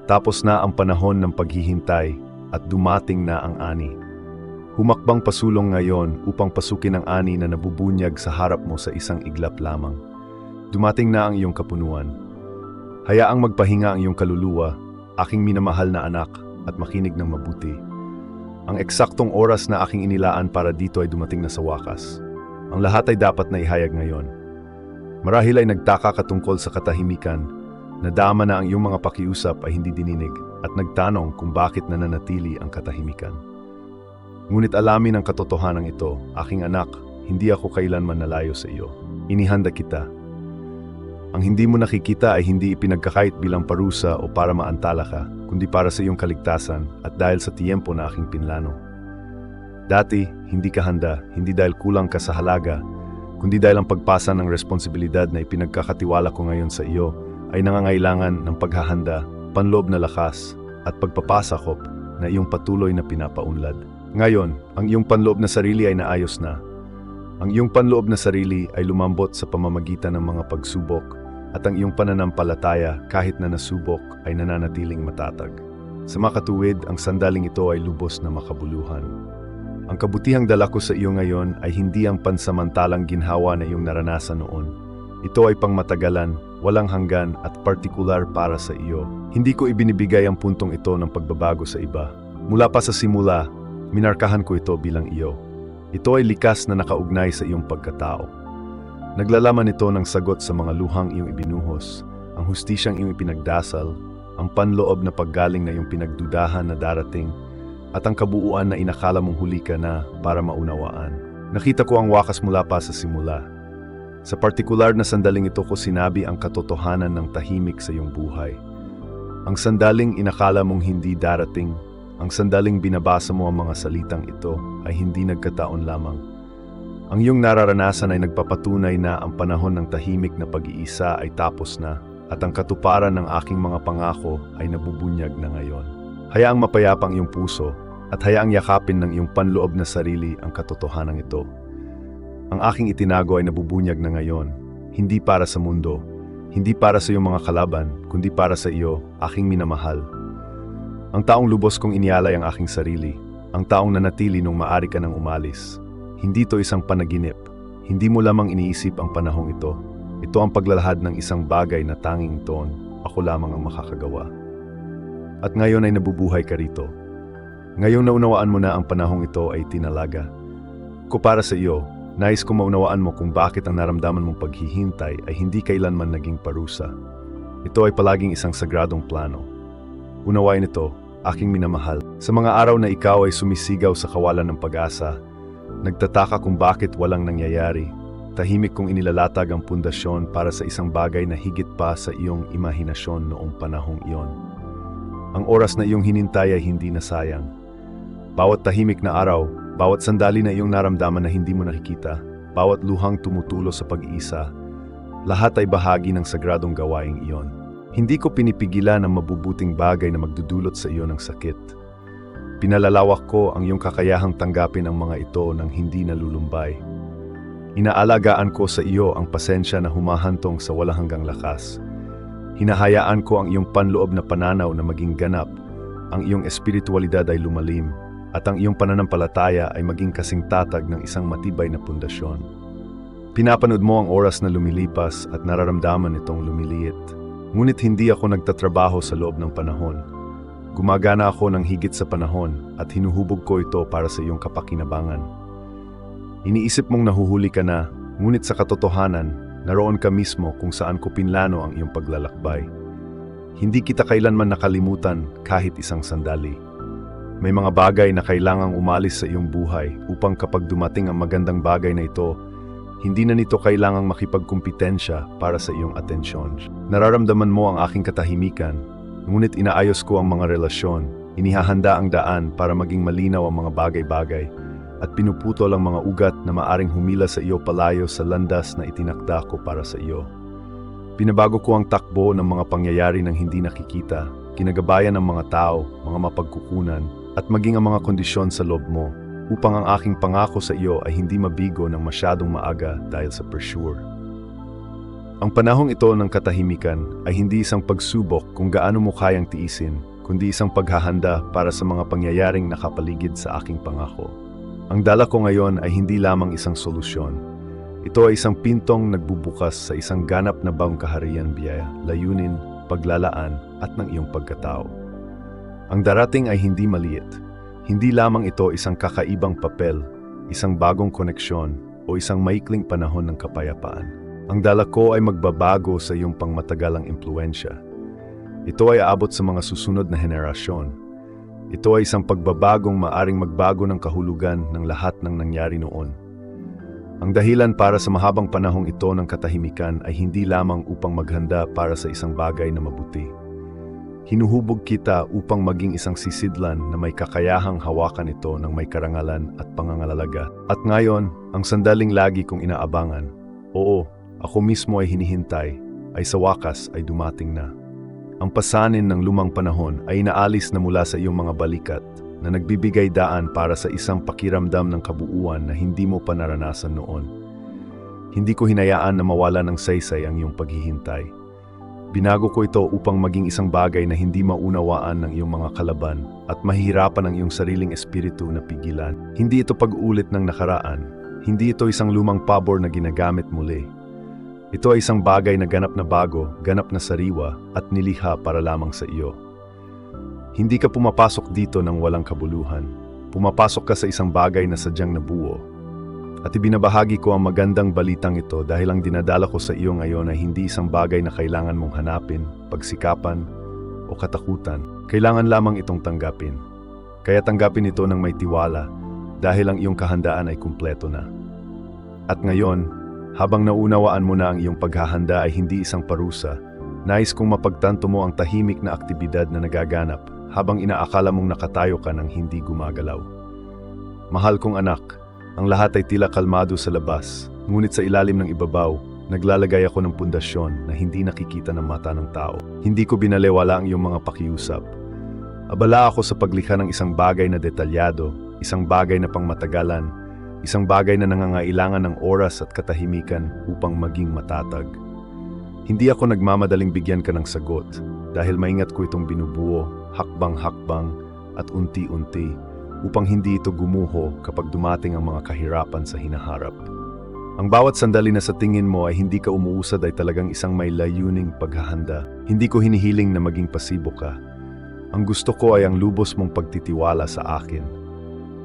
Tapos na ang panahon ng paghihintay at dumating na ang ani. Humakbang pasulong ngayon upang pasukin ang ani na nabubunyag sa harap mo sa isang iglap lamang. Dumating na ang iyong kapunuan. Hayaang magpahinga ang iyong kaluluwa, aking minamahal na anak, at makinig ng mabuti. Ang eksaktong oras na aking inilaan para dito ay dumating na sa wakas. Ang lahat ay dapat na ihayag ngayon. Marahil ay nagtaka ka tungkol sa katahimikan, nadama na ang iyong mga pakiusap ay hindi dininig, at nagtanong kung bakit nananatili ang katahimikan. Ngunit alamin ang katotohanan ito, aking anak, hindi ako kailanman nalayo sa iyo. Inihanda kita. Ang hindi mo nakikita ay hindi ipinagkakait bilang parusa o para maantala ka, kundi para sa iyong kaligtasan at dahil sa tiyempo na aking pinlano. Dati, hindi ka handa, hindi dahil kulang ka sa halaga, kundi dahil ang pagpasa ng responsibilidad na ipinagkakatiwala ko ngayon sa iyo ay nangangailangan ng paghahanda, panloob na lakas, at pagpapasakop na iyong patuloy na pinapaunlad. Ngayon, ang iyong panloob na sarili ay naayos na. Ang iyong panloob na sarili ay lumambot sa pamamagitan ng mga pagsubok at ang iyong pananampalataya kahit na nasubok ay nananatiling matatag. Sa makatuwid, ang sandaling ito ay lubos na makabuluhan. Ang kabutihang dala ko sa iyo ngayon ay hindi ang pansamantalang ginhawa na iyong naranasan noon. Ito ay pangmatagalan, walang hanggan at partikular para sa iyo. Hindi ko ibinibigay ang puntong ito ng pagbabago sa iba. Mula pa sa simula, minarkahan ko ito bilang iyo. Ito ay likas na nakaugnay sa iyong pagkatao. Naglalaman ito ng sagot sa mga luhang iyong ibinuhos, ang hustisyang iyong ipinagdasal, ang panloob na paggaling na iyong pinagdudahan na darating, at ang kabuuan na inakala mong huli ka na para maunawaan. Nakita ko ang wakas mula pa sa simula. Sa partikular na sandaling ito ko sinabi ang katotohanan ng tahimik sa iyong buhay. Ang sandaling inakala mong hindi darating, Ang sandaling binabasa mo ang mga salitang ito ay hindi nagkataon lamang. Ang iyong nararanasan ay nagpapatunay na ang panahon ng tahimik na pag-iisa ay tapos na at ang katuparan ng aking mga pangako ay nabubunyag na ngayon. Hayaang mapayapa ang iyong puso at hayaang yakapin ng iyong panloob na sarili ang katotohanan ito. Ang aking itinago ay nabubunyag na ngayon, hindi para sa mundo, hindi para sa iyong mga kalaban, kundi para sa iyo, aking minamahal. Ang taong lubos kong inialay ang aking sarili, ang taong nanatili nung maari ka nang umalis. Hindi ito isang panaginip, hindi mo lamang iniisip ang panahong ito. Ito ang paglalahad ng isang bagay na tanging itoon, ako lamang ang makakagawa. At ngayon ay nabubuhay ka rito. Ngayong naunawaan mo na ang panahong ito ay tinalaga. Para sa iyo, nais ko maunawaan mo kung bakit ang naramdaman mong paghihintay ay hindi kailanman naging parusa. Ito ay palaging isang sagradong plano. Unawain ito, aking minamahal. Sa mga araw na ikaw ay sumisigaw sa kawalan ng pag-asa, nagtataka kung bakit walang nangyayari, tahimik kong inilalatag ang pundasyon para sa isang bagay na higit pa sa iyong imahinasyon noong panahong iyon. Ang oras na iyong hinintay ay hindi nasayang. Bawat tahimik na araw, bawat sandali na iyong naramdaman na hindi mo nakikita, bawat luhang tumutulo sa pag-iisa, lahat ay bahagi ng sagradong gawaing iyon. Hindi ko pinipigilan ang mabubuting bagay na magdudulot sa iyo ng sakit. Pinalalawak ko ang iyong kakayahang tanggapin ang mga ito nang hindi nalulumbay. Inaalagaan ko sa iyo ang pasensya na humahantong sa walang hanggang lakas. Hinahayaan ko ang iyong panloob na pananaw na maging ganap, ang iyong espiritualidad ay lumalim, at ang iyong pananampalataya ay maging kasing tatag ng isang matibay na pundasyon. Pinapanood mo ang oras na lumilipas at nararamdaman itong lumiliit. Ngunit hindi ako nagtatrabaho sa loob ng panahon. Gumagana ako ng higit sa panahon at hinuhubog ko ito para sa iyong kapakinabangan. Iniisip mong nahuhuli ka na, ngunit sa katotohanan, naroon ka mismo kung saan ko pinlano ang iyong paglalakbay. Hindi kita kailanman nakalimutan kahit isang sandali. May mga bagay na kailangang umalis sa iyong buhay upang kapag dumating ang magandang bagay na ito, hindi na nito kailangang makipagkumpetensya para sa iyong atensyon. Nararamdaman mo ang aking katahimikan, ngunit inaayos ko ang mga relasyon, inihahanda ang daan para maging malinaw ang mga bagay-bagay, at pinuputol ang mga ugat na maaring humila sa iyo palayo sa landas na itinakda ko para sa iyo. Pinabago ko ang takbo ng mga pangyayari ng hindi nakikita, kinagabayan ng mga tao, mga mapagkukunan, at maging ang mga kondisyon sa loob mo, upang ang aking pangako sa iyo ay hindi mabigo ng masyadong maaga dahil sa pressure. Ang panahong ito ng katahimikan ay hindi isang pagsubok kung gaano mo kayang tiisin, kundi isang paghahanda para sa mga pangyayaring nakapaligid sa aking pangako. Ang dala ko ngayon ay hindi lamang isang solusyon. Ito ay isang pintong nagbubukas sa isang ganap na bagong kaharian, biyaya, layunin, paglalaan at ng iyong pagkatao. Ang darating ay hindi maliit. Hindi lamang ito isang kakaibang papel, isang bagong koneksyon o isang maikling panahon ng kapayapaan. Ang dala ko ay magbabago sa iyong pangmatagalang impluensya. Ito ay aabot sa mga susunod na henerasyon. Ito ay isang pagbabagong maaring magbago ng kahulugan ng lahat ng nangyari noon. Ang dahilan para sa mahabang panahong ito ng katahimikan ay hindi lamang upang maghanda para sa isang bagay na mabuti. Hinuhubog kita upang maging isang sisidlan na may kakayahang hawakan ito ng may karangalan at pangangalaga. At ngayon, ang sandaling lagi kong inaabangan, oo, ako mismo ay hinihintay, ay sa wakas ay dumating na. Ang pasanin ng lumang panahon ay inaalis na mula sa iyong mga balikat na nagbibigay daan para sa isang pakiramdam ng kabuuan na hindi mo pa naranasan noon. Hindi ko hinayaan na mawala ng saysay ang iyong paghihintay. Binago ko ito upang maging isang bagay na hindi maunawaan ng iyong mga kalaban at mahihirapan ang iyong sariling espiritu na pigilan. Hindi ito pag-ulit ng nakaraan. Hindi ito isang lumang pabor na ginagamit muli. Ito ay isang bagay na ganap na bago, ganap na sariwa at nilikha para lamang sa iyo. Hindi ka pumapasok dito ng walang kabuluhan. Pumapasok ka sa isang bagay na sadyang nabuo. At ibinabahagi ko ang magandang balitang ito dahil ang dinadala ko sa iyo ngayon ay hindi isang bagay na kailangan mong hanapin, pagsikapan, o katakutan. Kailangan lamang itong tanggapin. Kaya tanggapin ito ng may tiwala dahil ang iyong kahandaan ay kumpleto na. At ngayon, habang naunawaan mo na ang iyong paghahanda ay hindi isang parusa, nais kong mapagtanto mo ang tahimik na aktibidad na nagaganap habang inaakala mong nakatayo ka ng hindi gumagalaw. Mahal kong anak, ang lahat ay tila kalmado sa labas, ngunit sa ilalim ng ibabaw, naglalagay ako ng pundasyon na hindi nakikita ng mata ng tao. Hindi ko binalewala ang iyong mga pakiusap. Abala ako sa paglikha ng isang bagay na detalyado, isang bagay na pangmatagalan, isang bagay na nangangailangan ng oras at katahimikan upang maging matatag. Hindi ako nagmamadaling bigyan ka ng sagot dahil maingat ko itong binubuo, hakbang-hakbang at unti-unti upang hindi ito gumuho kapag dumating ang mga kahirapan sa hinaharap. Ang bawat sandali na sa tingin mo ay hindi ka umuusad ay talagang isang may layuning paghahanda. Hindi ko hinihiling na maging pasibo ka. Ang gusto ko ay ang lubos mong pagtitiwala sa akin.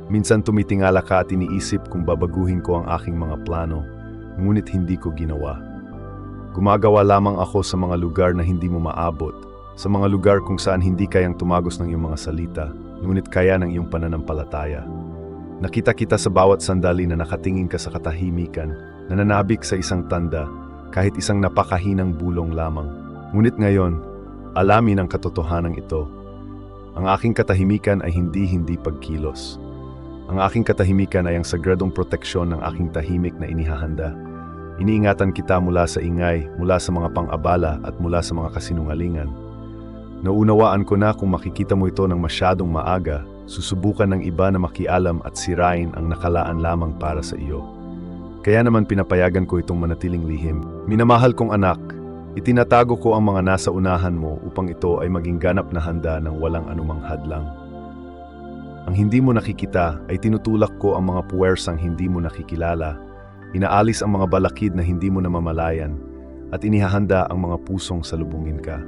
Minsan tumitingala ka at iniisip kung babaguhin ko ang aking mga plano, ngunit hindi ko ginawa. Gumagawa lamang ako sa mga lugar na hindi mo maabot, sa mga lugar kung saan hindi kayang tumagos ng iyong mga salita, ngunit kaya ng iyong pananampalataya. Nakita kita sa bawat sandali na nakatingin ka sa katahimikan, nananabik sa isang tanda, kahit isang napakahinang bulong lamang. Ngunit ngayon, alamin ang katotohanan ito. Ang aking katahimikan ay hindi pagkilos. Ang aking katahimikan ay ang sagradong proteksyon ng aking tahimik na inihahanda. Iniingatan kita mula sa ingay, mula sa mga pang-abala at mula sa mga kasinungalingan. Naunawaan ko na kung makikita mo ito ng masyadong maaga, susubukan ng iba na makialam at sirain ang nakalaan lamang para sa iyo. Kaya naman pinapayagan ko itong manatiling lihim. Minamahal kong anak, itinatago ko ang mga nasa unahan mo upang ito ay maging ganap na handa ng walang anumang hadlang. Ang hindi mo nakikita ay tinutulak ko ang mga puwersang hindi mo nakikilala, inaalis ang mga balakid na hindi mo namamalayan, at inihahanda ang mga pusong salubungin ka.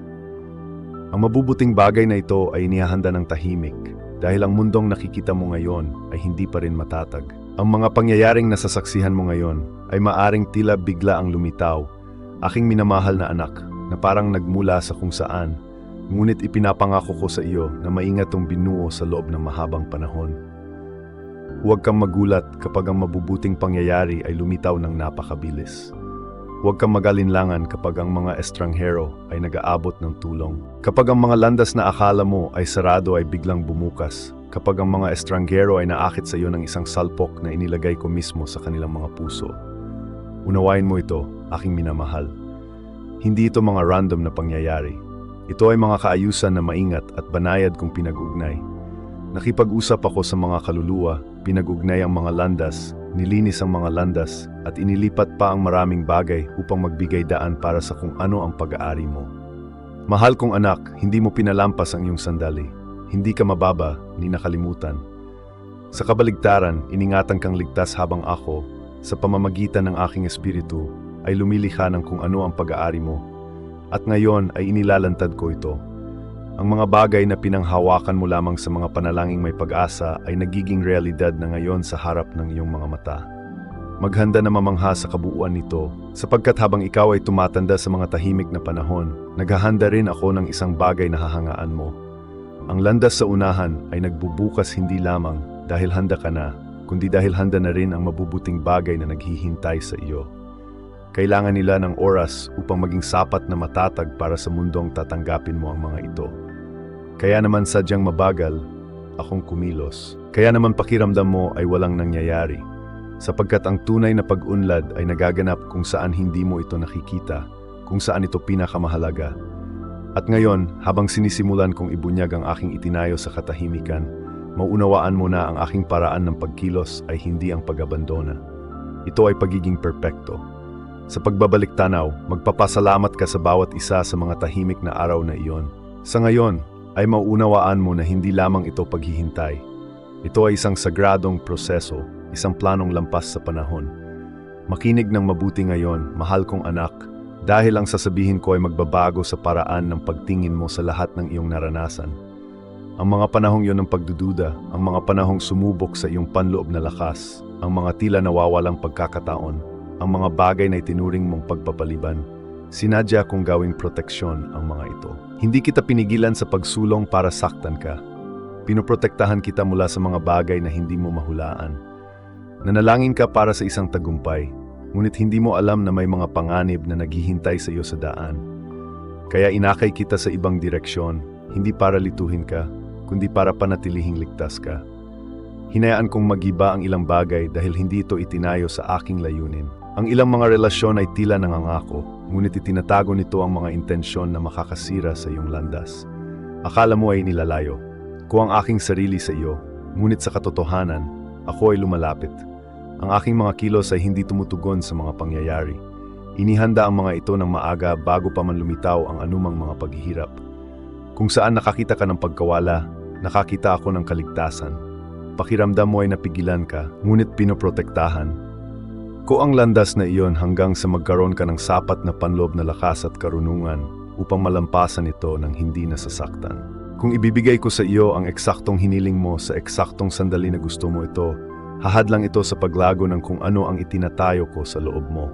Ang mabubuting bagay na ito ay inihahanda ng tahimik, dahil ang mundong nakikita mo ngayon ay hindi pa rin matatag. Ang mga pangyayaring nasasaksihan mo ngayon ay maaring tila bigla ang lumitaw, aking minamahal na anak, na parang nagmula sa kung saan, ngunit ipinapangako ko sa iyo na maingat tong binuo sa loob ng mahabang panahon. Huwag kang magulat kapag ang mabubuting pangyayari ay lumitaw ng napakabilis. Huwag kang magalinlangan kapag ang mga estranghero ay nag-aabot ng tulong. Kapag ang mga landas na akala mo ay sarado ay biglang bumukas. Kapag ang mga estranghero ay naakit sa iyo ng isang salpok na inilagay ko mismo sa kanilang mga puso. Unawain mo ito, aking minamahal. Hindi ito mga random na pangyayari. Ito ay mga kaayusan na maingat at banayad kung pinag-ugnay. Nakipag-usap ako sa mga kaluluwa, pinag-ugnay ang mga landas, nilinis ang mga landas, at inilipat pa ang maraming bagay upang magbigay daan para sa kung ano ang pag-aari mo. Mahal kong anak, hindi mo pinalampas ang iyong sandali. Hindi ka mababa, ni nakalimutan. Sa kabaligtaran, iningatan kang ligtas habang ako, sa pamamagitan ng aking espiritu, ay lumilikha ng kung ano ang pag-aari mo. At ngayon ay inilalantad ko ito. Ang mga bagay na pinanghawakan mo lamang sa mga panalangin may pag-asa ay nagiging realidad na ngayon sa harap ng iyong mga mata. Maghanda na mamangha sa kabuuan nito, sapagkat habang ikaw ay tumatanda sa mga tahimik na panahon, naghahanda rin ako ng isang bagay na hahangaan mo. Ang landas sa unahan ay nagbubukas hindi lamang dahil handa ka na, kundi dahil handa na rin ang mabubuting bagay na naghihintay sa iyo. Kailangan nila ng oras upang maging sapat na matatag para sa mundong tatanggapin mo ang mga ito. Kaya naman sadyang mabagal, akong kumilos. Kaya naman pakiramdam mo ay walang nangyayari. Sapagkat ang tunay na pag-unlad ay nagaganap kung saan hindi mo ito nakikita, kung saan ito pinakamahalaga. At ngayon, habang sinisimulan kong ibunyag ang aking itinayo sa katahimikan, mauunawaan mo na ang aking paraan ng pagkilos ay hindi ang pag-abandona. Ito ay pagiging perpekto. Sa pagbabalik tanaw, magpapasalamat ka sa bawat isa sa mga tahimik na araw na iyon. Sa ngayon, ay mauunawaan mo na hindi lamang ito paghihintay. Ito ay isang sagradong proseso, isang planong lampas sa panahon. Makinig ng mabuti ngayon, mahal kong anak, dahil ang sasabihin ko ay magbabago sa paraan ng pagtingin mo sa lahat ng iyong naranasan. Ang mga panahong iyon ng pagdududa, ang mga panahong sumubok sa iyong panloob na lakas, ang mga tila nawawalang pagkakataon, ang mga bagay na itinuring mong pagpapaliban, sinadya kong gawing proteksyon ang mga ito. Hindi kita pinigilan sa pagsulong para saktan ka. Pinoprotektahan kita mula sa mga bagay na hindi mo mahulaan. Nanalangin ka para sa isang tagumpay, ngunit hindi mo alam na may mga panganib na naghihintay sa iyo sa daan. Kaya inakay kita sa ibang direksyon, hindi para lituhin ka, kundi para panatilihing ligtas ka. Hinayaan kong magiba ang ilang bagay dahil hindi ito itinayo sa aking layunin. Ang ilang mga relasyon ay tila nangangako, ngunit itinatago nito ang mga intensyon na makakasira sa iyong landas. Akala mo ay nilalayo ko ang aking sarili sa iyo, ngunit sa katotohanan, ako ay lumalapit. Ang aking mga kilos ay hindi tumutugon sa mga pangyayari. Inihanda ang mga ito ng maaga bago pa man lumitaw ang anumang mga paghihirap. Kung saan nakakita ka ng pagkawala, nakakita ako ng kaligtasan. Pakiramdam mo ay napigilan ka, ngunit pinoprotektahan ko ang landas na iyon hanggang sa magkaroon ka ng sapat na panloob na lakas at karunungan upang malampasan ito ng hindi nasasaktan. Kung ibibigay ko sa iyo ang eksaktong hiniling mo sa eksaktong sandali na gusto mo ito, hahadlang ito sa paglago ng kung ano ang itinatayo ko sa loob mo.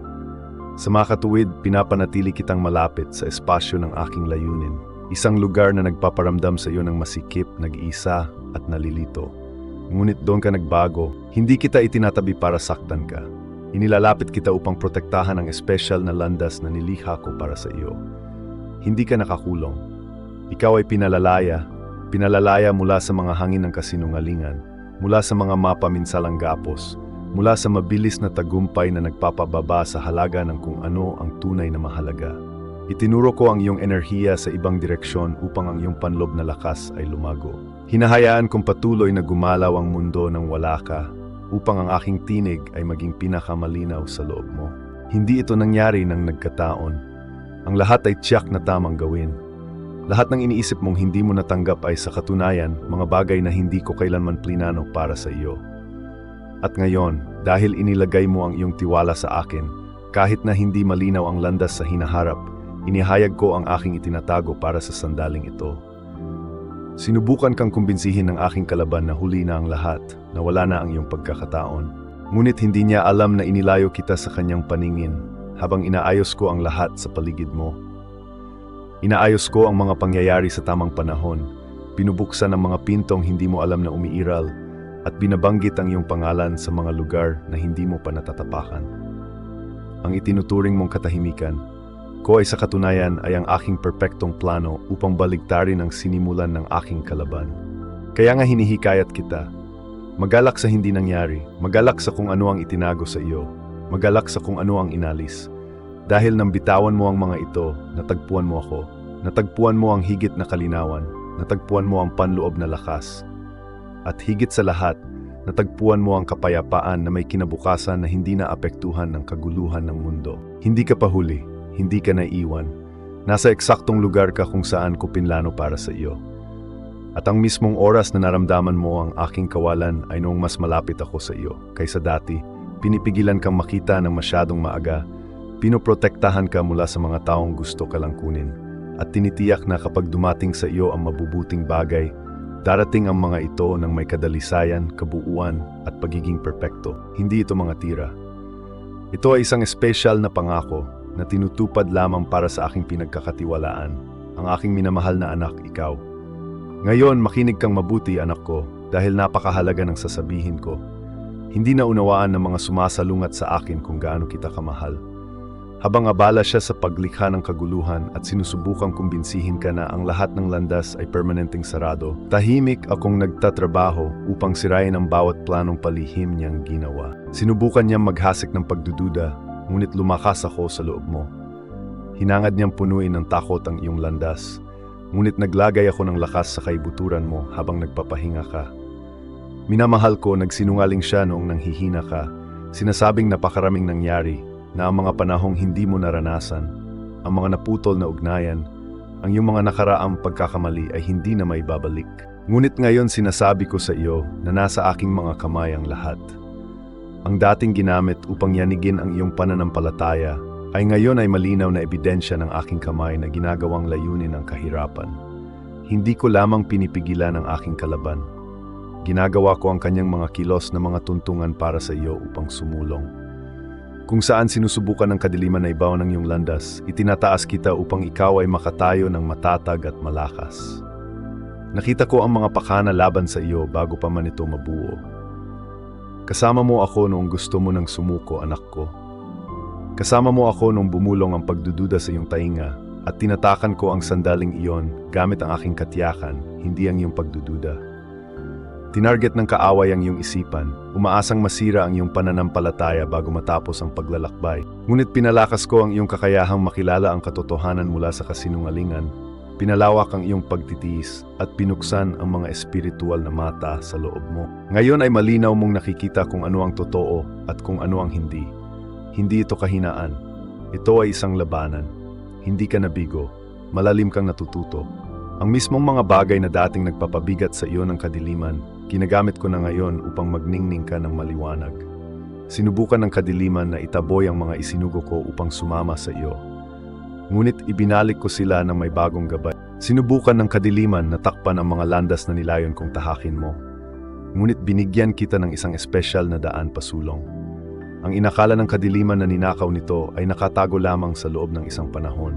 Sa mga katuwid, pinapanatili kitang malapit sa espasyo ng aking layunin. Isang lugar na nagpaparamdam sa iyo ng masikip, nag-iisa at nalilito. Ngunit doon ka nagbago, hindi kita itinatabi para saktan ka. Inilalapit kita upang protektahan ang espesyal na landas na nilikha ko para sa iyo. Hindi ka nakakulong. Ikaw ay pinalalaya mula sa mga hangin ng kasinungalingan, mula sa mga mapaminsalang gapos, mula sa mabilis na tagumpay na nagpapababa sa halaga ng kung ano ang tunay na mahalaga. Itinuro ko ang iyong enerhiya sa ibang direksyon upang ang iyong panloob na lakas ay lumago. Hinahayaan kong patuloy na gumalaw ang mundo nang wala ka, upang ang aking tinig ay maging pinakamalinaw sa loob mo. Hindi ito nangyari nang nagkataon. Ang lahat ay tiyak na tamang gawin. Lahat ng iniisip mong hindi mo natanggap ay sa katunayan mga bagay na hindi ko kailanman plinano para sa iyo. At ngayon, dahil inilagay mo ang iyong tiwala sa akin, kahit na hindi malinaw ang landas sa hinaharap, inihayag ko ang aking itinatago para sa sandaling ito. Sinubukan kang kumbinsihin ng aking kalaban na huli na ang lahat, na wala na ang iyong pagkakataon. Ngunit hindi niya alam na inilayo kita sa kanyang paningin, habang inaayos ko ang lahat sa paligid mo. Inaayos ko ang mga pangyayari sa tamang panahon, binubuksan ang mga pintong hindi mo alam na umiiral, at binabanggit ang iyong pangalan sa mga lugar na hindi mo pa natatapakan. Ang itinuturing mong katahimikan ko ay sa katunayan ay ang aking perpektong plano upang baligtarin ang sinimulan ng aking kalaban. Kaya nga hinihikayat kita, magalak sa hindi nangyari, magalak sa kung ano ang itinago sa iyo, magalak sa kung ano ang inalis. Dahil nang bitawan mo ang mga ito, natagpuan mo ako. Natagpuan mo ang higit na kalinawan. Natagpuan mo ang panloob na lakas. At higit sa lahat, natagpuan mo ang kapayapaan na may kinabukasan na hindi naapektuhan ng kaguluhan ng mundo. Hindi ka pahuli, hindi ka naiwan. Nasa eksaktong lugar ka kung saan ko pinlano para sa iyo. At ang mismong oras na naramdaman mo ang aking kawalan ay noong mas malapit ako sa iyo. Kaysa dati, pinipigilan kang makita ng masyadong maaga. Pinoprotektahan ka mula sa mga taong gusto ka lang kunin, at tinitiyak na kapag dumating sa iyo ang mabubuting bagay, darating ang mga ito ng may kadalisayan, kabuuan, at pagiging perpekto. Hindi ito mga tira. Ito ay isang espesyal na pangako na tinutupad lamang para sa aking pinagkakatiwalaan, ang aking minamahal na anak, ikaw. Ngayon, makinig kang mabuti, anak ko, dahil napakahalaga ng sasabihin ko. Hindi na unawaan ng mga sumasalungat sa akin kung gaano kita kamahal. Habang abala siya sa paglikha ng kaguluhan at sinusubukang kumbinsihin ka na ang lahat ng landas ay permanenteng sarado, tahimik akong nagtatrabaho upang sirain ang bawat planong palihim niyang ginawa. Sinubukan niyang maghasik ng pagdududa, ngunit lumakas ako sa loob mo. Hinangad niyang punuin ng takot ang iyong landas, ngunit naglagay ako ng lakas sa kaibuturan mo habang nagpapahinga ka. Minamahal ko, nagsinungaling siya noong nanghihina ka, sinasabing napakaraming nangyari, na ang mga panahong hindi mo naranasan, ang mga naputol na ugnayan, ang iyong mga nakaraang pagkakamali ay hindi na maibabalik. Ngunit ngayon sinasabi ko sa iyo na nasa aking mga kamay ang lahat. Ang dating ginamit upang yanigin ang iyong pananampalataya ay ngayon ay malinaw na ebidensya ng aking kamay na ginagawang layunin ang kahirapan. Hindi ko lamang pinipigilan ang aking kalaban. Ginagawa ko ang kanyang mga kilos na mga tuntungan para sa iyo upang sumulong. Kung saan sinusubukan ng kadiliman na ibaw ng iyong landas, itinataas kita upang ikaw ay makatayo ng matatag at malakas. Nakita ko ang mga pakana laban sa iyo bago pa man ito mabuo. Kasama mo ako noong gusto mo nang sumuko, anak ko. Kasama mo ako noong bumulong ang pagdududa sa iyong tainga At tinatakan ko ang sandaling iyon gamit ang aking katiyakan, hindi ang iyong pagdududa. Tinarget ng kaaway ang iyong isipan, umaasang masira ang iyong pananampalataya bago matapos ang paglalakbay. Ngunit pinalakas ko ang iyong kakayahang makilala ang katotohanan mula sa kasinungalingan, pinalawak ang iyong pagtitiis at binuksan ang mga espiritual na mata sa loob mo. Ngayon ay malinaw mong nakikita kung ano ang totoo at kung ano ang hindi. Hindi ito kahinaan. Ito ay isang labanan. Hindi ka nabigo, malalim kang natututo. Ang mismong mga bagay na dating nagpapabigat sa iyo ng kadiliman, ginagamit ko na ngayon upang magningning ka ng maliwanag. Sinubukan ng kadiliman na itaboy ang mga isinugo ko upang sumama sa iyo. Ngunit ibinalik ko sila ng may bagong gabay. Sinubukan ng kadiliman na takpan ang mga landas na nilayon kong tahakin mo. Ngunit binigyan kita ng isang espesyal na daan pasulong. Ang inakala ng kadiliman na ninakaw nito ay nakatago lamang sa loob ng isang panahon.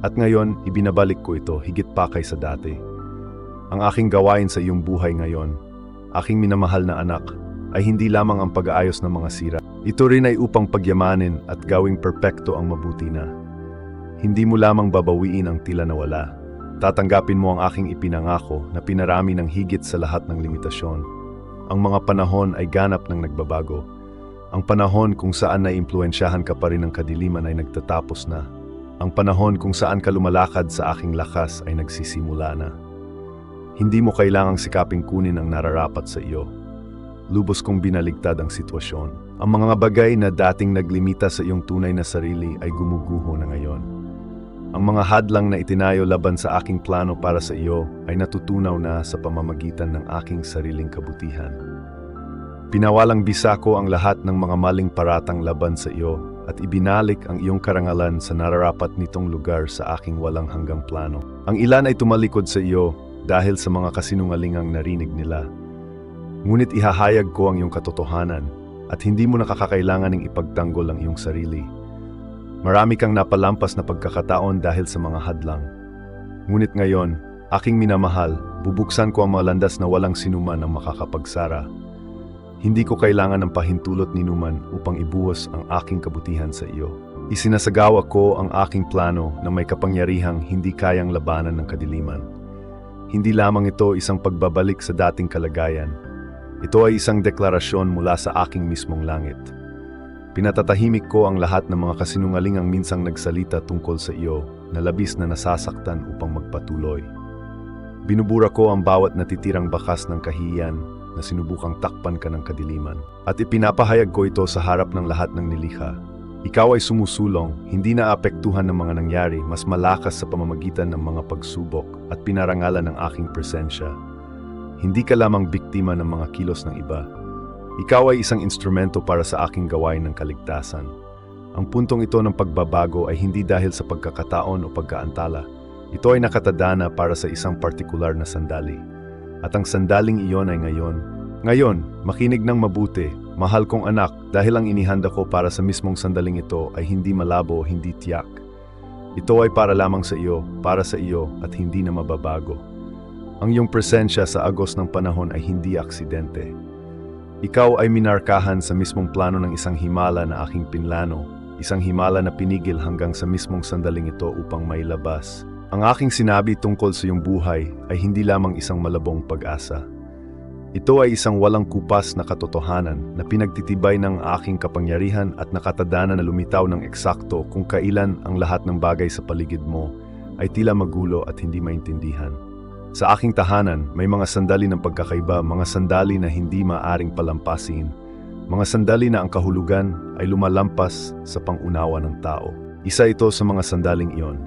At ngayon, ibinabalik ko ito higit pa kaysa dati. Ang aking gawain sa iyong buhay ngayon, aking minamahal na anak, ay hindi lamang ang pag-aayos ng mga sira. Ito rin ay upang pagyamanin at gawing perpekto ang mabuti na. Hindi mo lamang babawiin ang tila na wala. Tatanggapin mo ang aking ipinangako na pinarami ng higit sa lahat ng limitasyon. Ang mga panahon ay ganap ng nagbabago. Ang panahon kung saan naiimpluwensyahan ka pa rin ng kadiliman ay nagtatapos na. Ang panahon kung saan ka lumalakad sa aking lakas ay nagsisimula na. Hindi mo kailangang sikaping kunin ang nararapat sa iyo. Lubos kong binaligtad ang sitwasyon. Ang mga bagay na dating naglimita sa iyong tunay na sarili ay gumuguho na ngayon. Ang mga hadlang na itinayo laban sa aking plano para sa iyo ay natutunaw na sa pamamagitan ng aking sariling kabutihan. Pinawalang bisa ko ang lahat ng mga maling paratang laban sa iyo at ibinalik ang iyong karangalan sa nararapat nitong lugar sa aking walang hanggang plano. Ang ilan ay tumalikod sa iyo dahil sa mga kasinungalingang narinig nila. Ngunit ihahayag ko ang iyong katotohanan at hindi mo nakakailangan ng ipagtanggol ang iyong sarili. Marami kang napalampas na pagkakataon dahil sa mga hadlang. Ngunit ngayon, aking minamahal, bubuksan ko ang mga landas na walang sinuman ang makakapagsara. Hindi ko kailangan ng pahintulot ni numan upang ibuhos ang aking kabutihan sa iyo. Isinasagawa ko ang aking plano na may kapangyarihang hindi kayang labanan ng kadiliman. Hindi lamang ito isang pagbabalik sa dating kalagayan. Ito ay isang deklarasyon mula sa aking mismong langit. Pinatatahimik ko ang lahat ng mga kasinungalingang minsang nagsalita tungkol sa iyo na labis na nasasaktan upang magpatuloy. Binubura ko ang bawat natitirang bakas ng kahihiyan na sinubukang takpan ka ng kadiliman. At ipinapahayag ko ito sa harap ng lahat ng nilikha. Ikaw ay sumusulong, hindi na apektuhan ng mga nangyari, mas malakas sa pamamagitan ng mga pagsubok at pinarangalan ng aking presensya. Hindi ka lamang biktima ng mga kilos ng iba. Ikaw ay isang instrumento para sa aking gawain ng kaligtasan. Ang puntong ito ng pagbabago ay hindi dahil sa pagkakataon o pagkaantala. Ito ay nakatadhana para sa isang partikular na sandali. At ang sandaling iyon ay ngayon. Ngayon, makinig ng mabuti, mahal kong anak, dahil ang inihanda ko para sa mismong sandaling ito ay hindi malabo o hindi tiyak. Ito ay para lamang sa iyo at hindi na mababago. Ang iyong presensya sa agos ng panahon ay hindi aksidente. Ikaw ay minarkahan sa mismong plano ng isang himala na aking pinlano, isang himala na pinigil hanggang sa mismong sandaling ito upang mailabas. Ang aking sinabi tungkol sa iyong buhay ay hindi lamang isang malabong pag-asa. Ito ay isang walang kupas na katotohanan na pinagtitibay ng aking kapangyarihan at nakatadhana na lumitaw ng eksakto kung kailan ang lahat ng bagay sa paligid mo ay tila magulo at hindi maintindihan. Sa aking tahanan, may mga sandali ng pagkakaiba, mga sandali na hindi maaring palampasin, mga sandali na ang kahulugan ay lumalampas sa pangunawa ng tao. Isa ito sa mga sandaling iyon.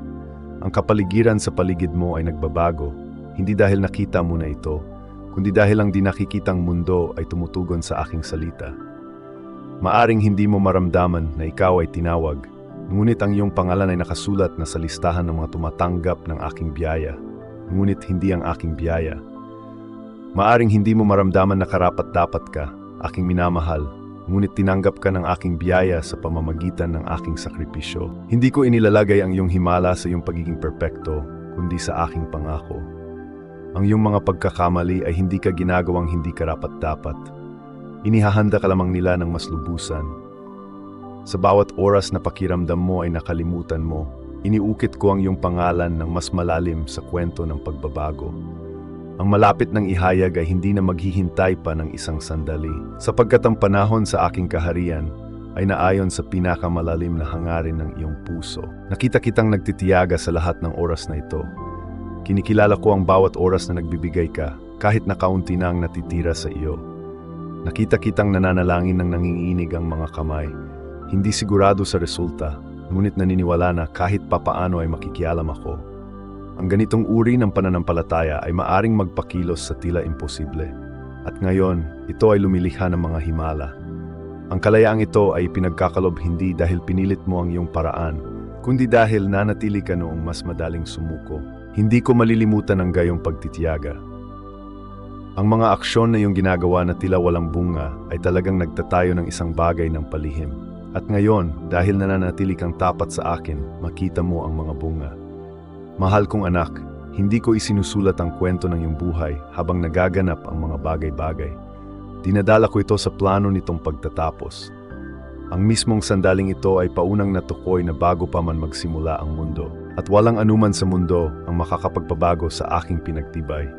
Ang kapaligiran sa paligid mo ay nagbabago, hindi dahil nakita mo na ito, kundi dahil ang di nakikitang mundo ay tumutugon sa aking salita. Maaring hindi mo maramdaman na ikaw ay tinawag, ngunit ang iyong pangalan ay nakasulat na sa listahan ng mga tumatanggap ng aking biyaya, ngunit hindi ang aking biyaya. Maaring hindi mo maramdaman na karapat-dapat ka, aking minamahal, ngunit tinanggap ka ng aking biyaya sa pamamagitan ng aking sakripisyo. Hindi ko inilalagay ang iyong himala sa iyong pagiging perpekto, kundi sa aking pangako. Ang iyong mga pagkakamali ay hindi ka ginagawang hindi karapat-dapat. Inihahanda ka lamang nila ng mas lubusan. Sa bawat oras na pakiramdam mo ay nakalimutan mo, Iniukit ko ang iyong pangalan ng mas malalim sa kwento ng pagbabago. Ang malapit ng ihayag ay hindi na maghihintay pa ng isang sandali, sapagkat ang panahon sa aking kaharian ay naayon sa pinakamalalim na hangarin ng iyong puso. Nakita kitang nagtitiyaga sa lahat ng oras na ito. Kinikilala ko ang bawat oras na nagbibigay ka, kahit na kaunti na ang natitira sa iyo. Nakita kitang nananalangin ng nanginginig ang mga kamay, hindi sigurado sa resulta, ngunit naniniwala na kahit papaano ay makikialam ako. Ang ganitong uri ng pananampalataya ay maaring magpakilos sa tila imposible. At ngayon, ito ay lumilikha ng mga himala. Ang kalayaang ito ay pinagkakalob hindi dahil pinilit mo ang iyong paraan, kundi dahil nanatili ka noong mas madaling sumuko. Hindi ko malilimutan ang gayong pagtitiyaga. Ang mga aksyon na iyong ginagawa na tila walang bunga ay talagang nagtatayo ng isang bagay ng palihim. At ngayon, dahil nananatili kang tapat sa akin, makita mo ang mga bunga. Mahal kong anak, hindi ko isinusulat ang kwento ng iyong buhay habang nagaganap ang mga bagay-bagay. Dinadala ko ito sa plano nitong pagtatapos. Ang mismong sandaling ito ay paunang natukoy na bago pa man magsimula ang mundo. At walang anuman sa mundo ang makakapagpabago sa aking pinagtibay.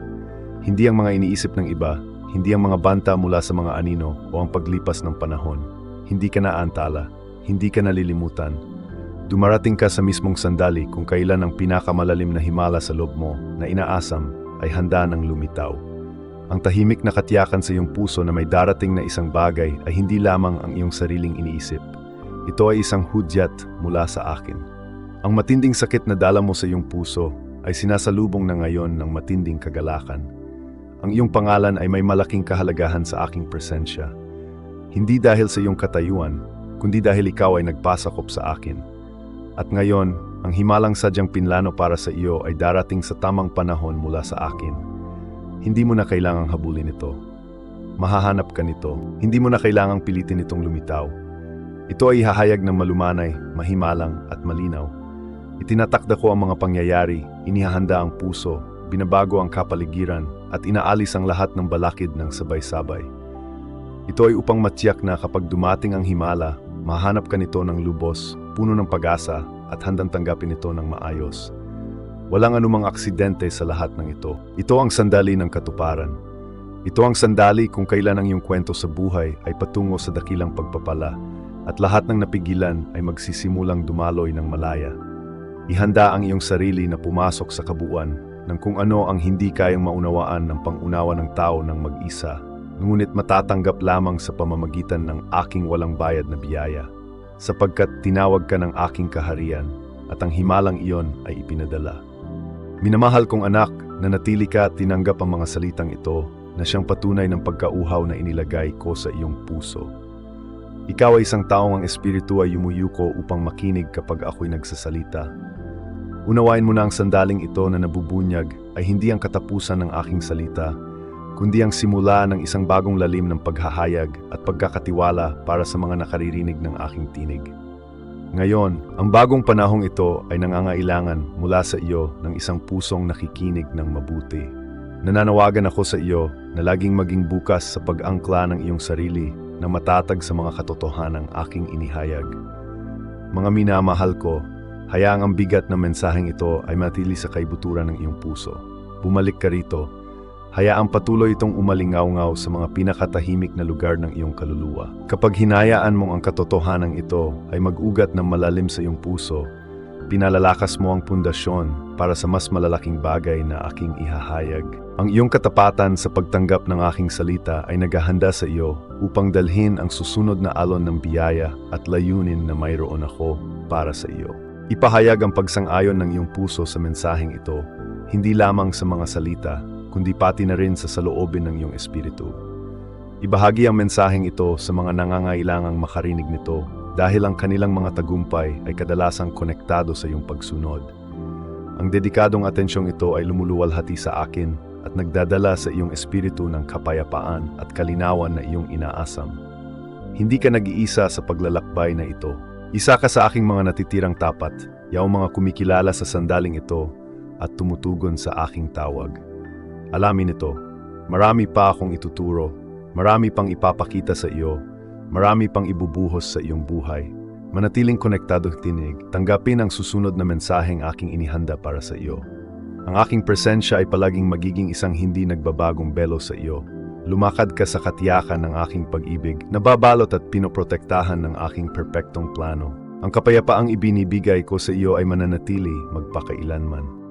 Hindi ang mga iniisip ng iba, hindi ang mga banta mula sa mga anino o ang paglipas ng panahon. Hindi ka naantala, hindi ka nalilimutan. Dumarating ka sa mismong sandali kung kailan ang pinakamalalim na himala sa loob mo na inaasam ay handa ng lumitaw. Ang tahimik na katiyakan sa iyong puso na may darating na isang bagay ay hindi lamang ang iyong sariling iniisip. Ito ay isang hudyat mula sa akin. Ang matinding sakit na dala mo sa iyong puso ay sinasalubong na ngayon ng matinding kagalakan. Ang iyong pangalan ay may malaking kahalagahan sa aking presensya. Hindi dahil sa iyong katayuan, kundi dahil ikaw ay nagpasakop sa akin. At ngayon, ang himalang sadyang pinlano para sa iyo ay darating sa tamang panahon mula sa akin. Hindi mo na kailangang habulin ito. Mahahanap ka nito. Hindi mo na kailangang pilitin itong lumitaw. Ito ay hahayag ng malumanay, mahimalang at malinaw. Itinatakda ko ang mga pangyayari, inihahanda ang puso, binabago ang kapaligiran, at inaalis ang lahat ng balakid ng sabay-sabay. Ito ay upang matiyak na kapag dumating ang himala, mahanap ka nito ng lubos, puno ng pag-asa, at handang tanggapin ito ng maayos. Walang anumang aksidente sa lahat ng ito. Ito ang sandali ng katuparan. Ito ang sandali kung kailan ang iyong kwento sa buhay ay patungo sa dakilang pagpapala, at lahat ng napigilan ay magsisimulang dumaloy ng malaya. Ihanda ang iyong sarili na pumasok sa kabuuan ng kung ano ang hindi kayang maunawaan ng pangunawa ng tao ng mag-isa, ngunit matatanggap lamang sa pamamagitan ng aking walang bayad na biyaya, sapagkat tinawag ka ng aking kaharian at ang himalang iyon ay ipinadala. Minamahal kong anak, nanatili ka at tinanggap ang mga salitang ito na siyang patunay ng pagkauhaw na inilagay ko sa iyong puso. Ikaw ay isang taong ang espiritu ay yumuyuko upang makinig kapag ako'y nagsasalita. Unawain mo na ang sandaling ito na nabubunyag ay hindi ang katapusan ng aking salita, kundi ang simula ng isang bagong lalim ng paghahayag at pagkakatiwala para sa mga nakaririnig ng aking tinig. Ngayon, ang bagong panahong ito ay nangangailangan mula sa iyo ng isang pusong nakikinig ng mabuti. Nananawagan ako sa iyo na laging maging bukas sa pag-angkla ng iyong sarili na matatag sa mga katotohanang aking inihayag. Mga minamahal ko, hayaang ang bigat ng mensaheng ito ay matili sa kaibuturan ng iyong puso. Bumalik ka rito. Hayaang patuloy itong umalingaw-ngaw sa mga pinakatahimik na lugar ng iyong kaluluwa. Kapag hinayaan mong ang katotohanan ito ay mag-ugat ng malalim sa iyong puso, pinalalakas mo ang pundasyon para sa mas malalaking bagay na aking ihahayag. Ang iyong katapatan sa pagtanggap ng aking salita ay naghahanda sa iyo upang dalhin ang susunod na alon ng biyaya at layunin na mayroon ako para sa iyo. Ipahayag ang pagsang-ayon ng iyong puso sa mensaheng ito, hindi lamang sa mga salita, kundi pati na rin sa saloobin ng iyong espiritu. Ibahagi ang mensaheng ito sa mga nangangailangang makarinig nito dahil ang kanilang mga tagumpay ay kadalasang konektado sa iyong pagsunod. Ang dedikadong atensyong ito ay lumuluwalhati sa akin at nagdadala sa iyong espiritu ng kapayapaan at kalinawan na iyong inaasam. Hindi ka nag-iisa sa paglalakbay na ito. Isa ka sa aking mga natitirang tapat, yaong mga kumikilala sa sandaling ito at tumutugon sa aking tawag. Alamin ito, marami pa akong ituturo, marami pang ipapakita sa iyo, marami pang ibubuhos sa iyong buhay, Manatiling konektado tinig, tanggapin ang susunod na mensaheng aking inihanda para sa iyo. Ang aking presensya ay palaging magiging isang hindi nagbabagong belo sa iyo. Lumakad ka sa katiyakan ng aking pag-ibig, nababalot at pinoprotektahan ng aking perpektong plano. Ang kapayapaang ibinibigay ko sa iyo ay mananatili magpakailanman.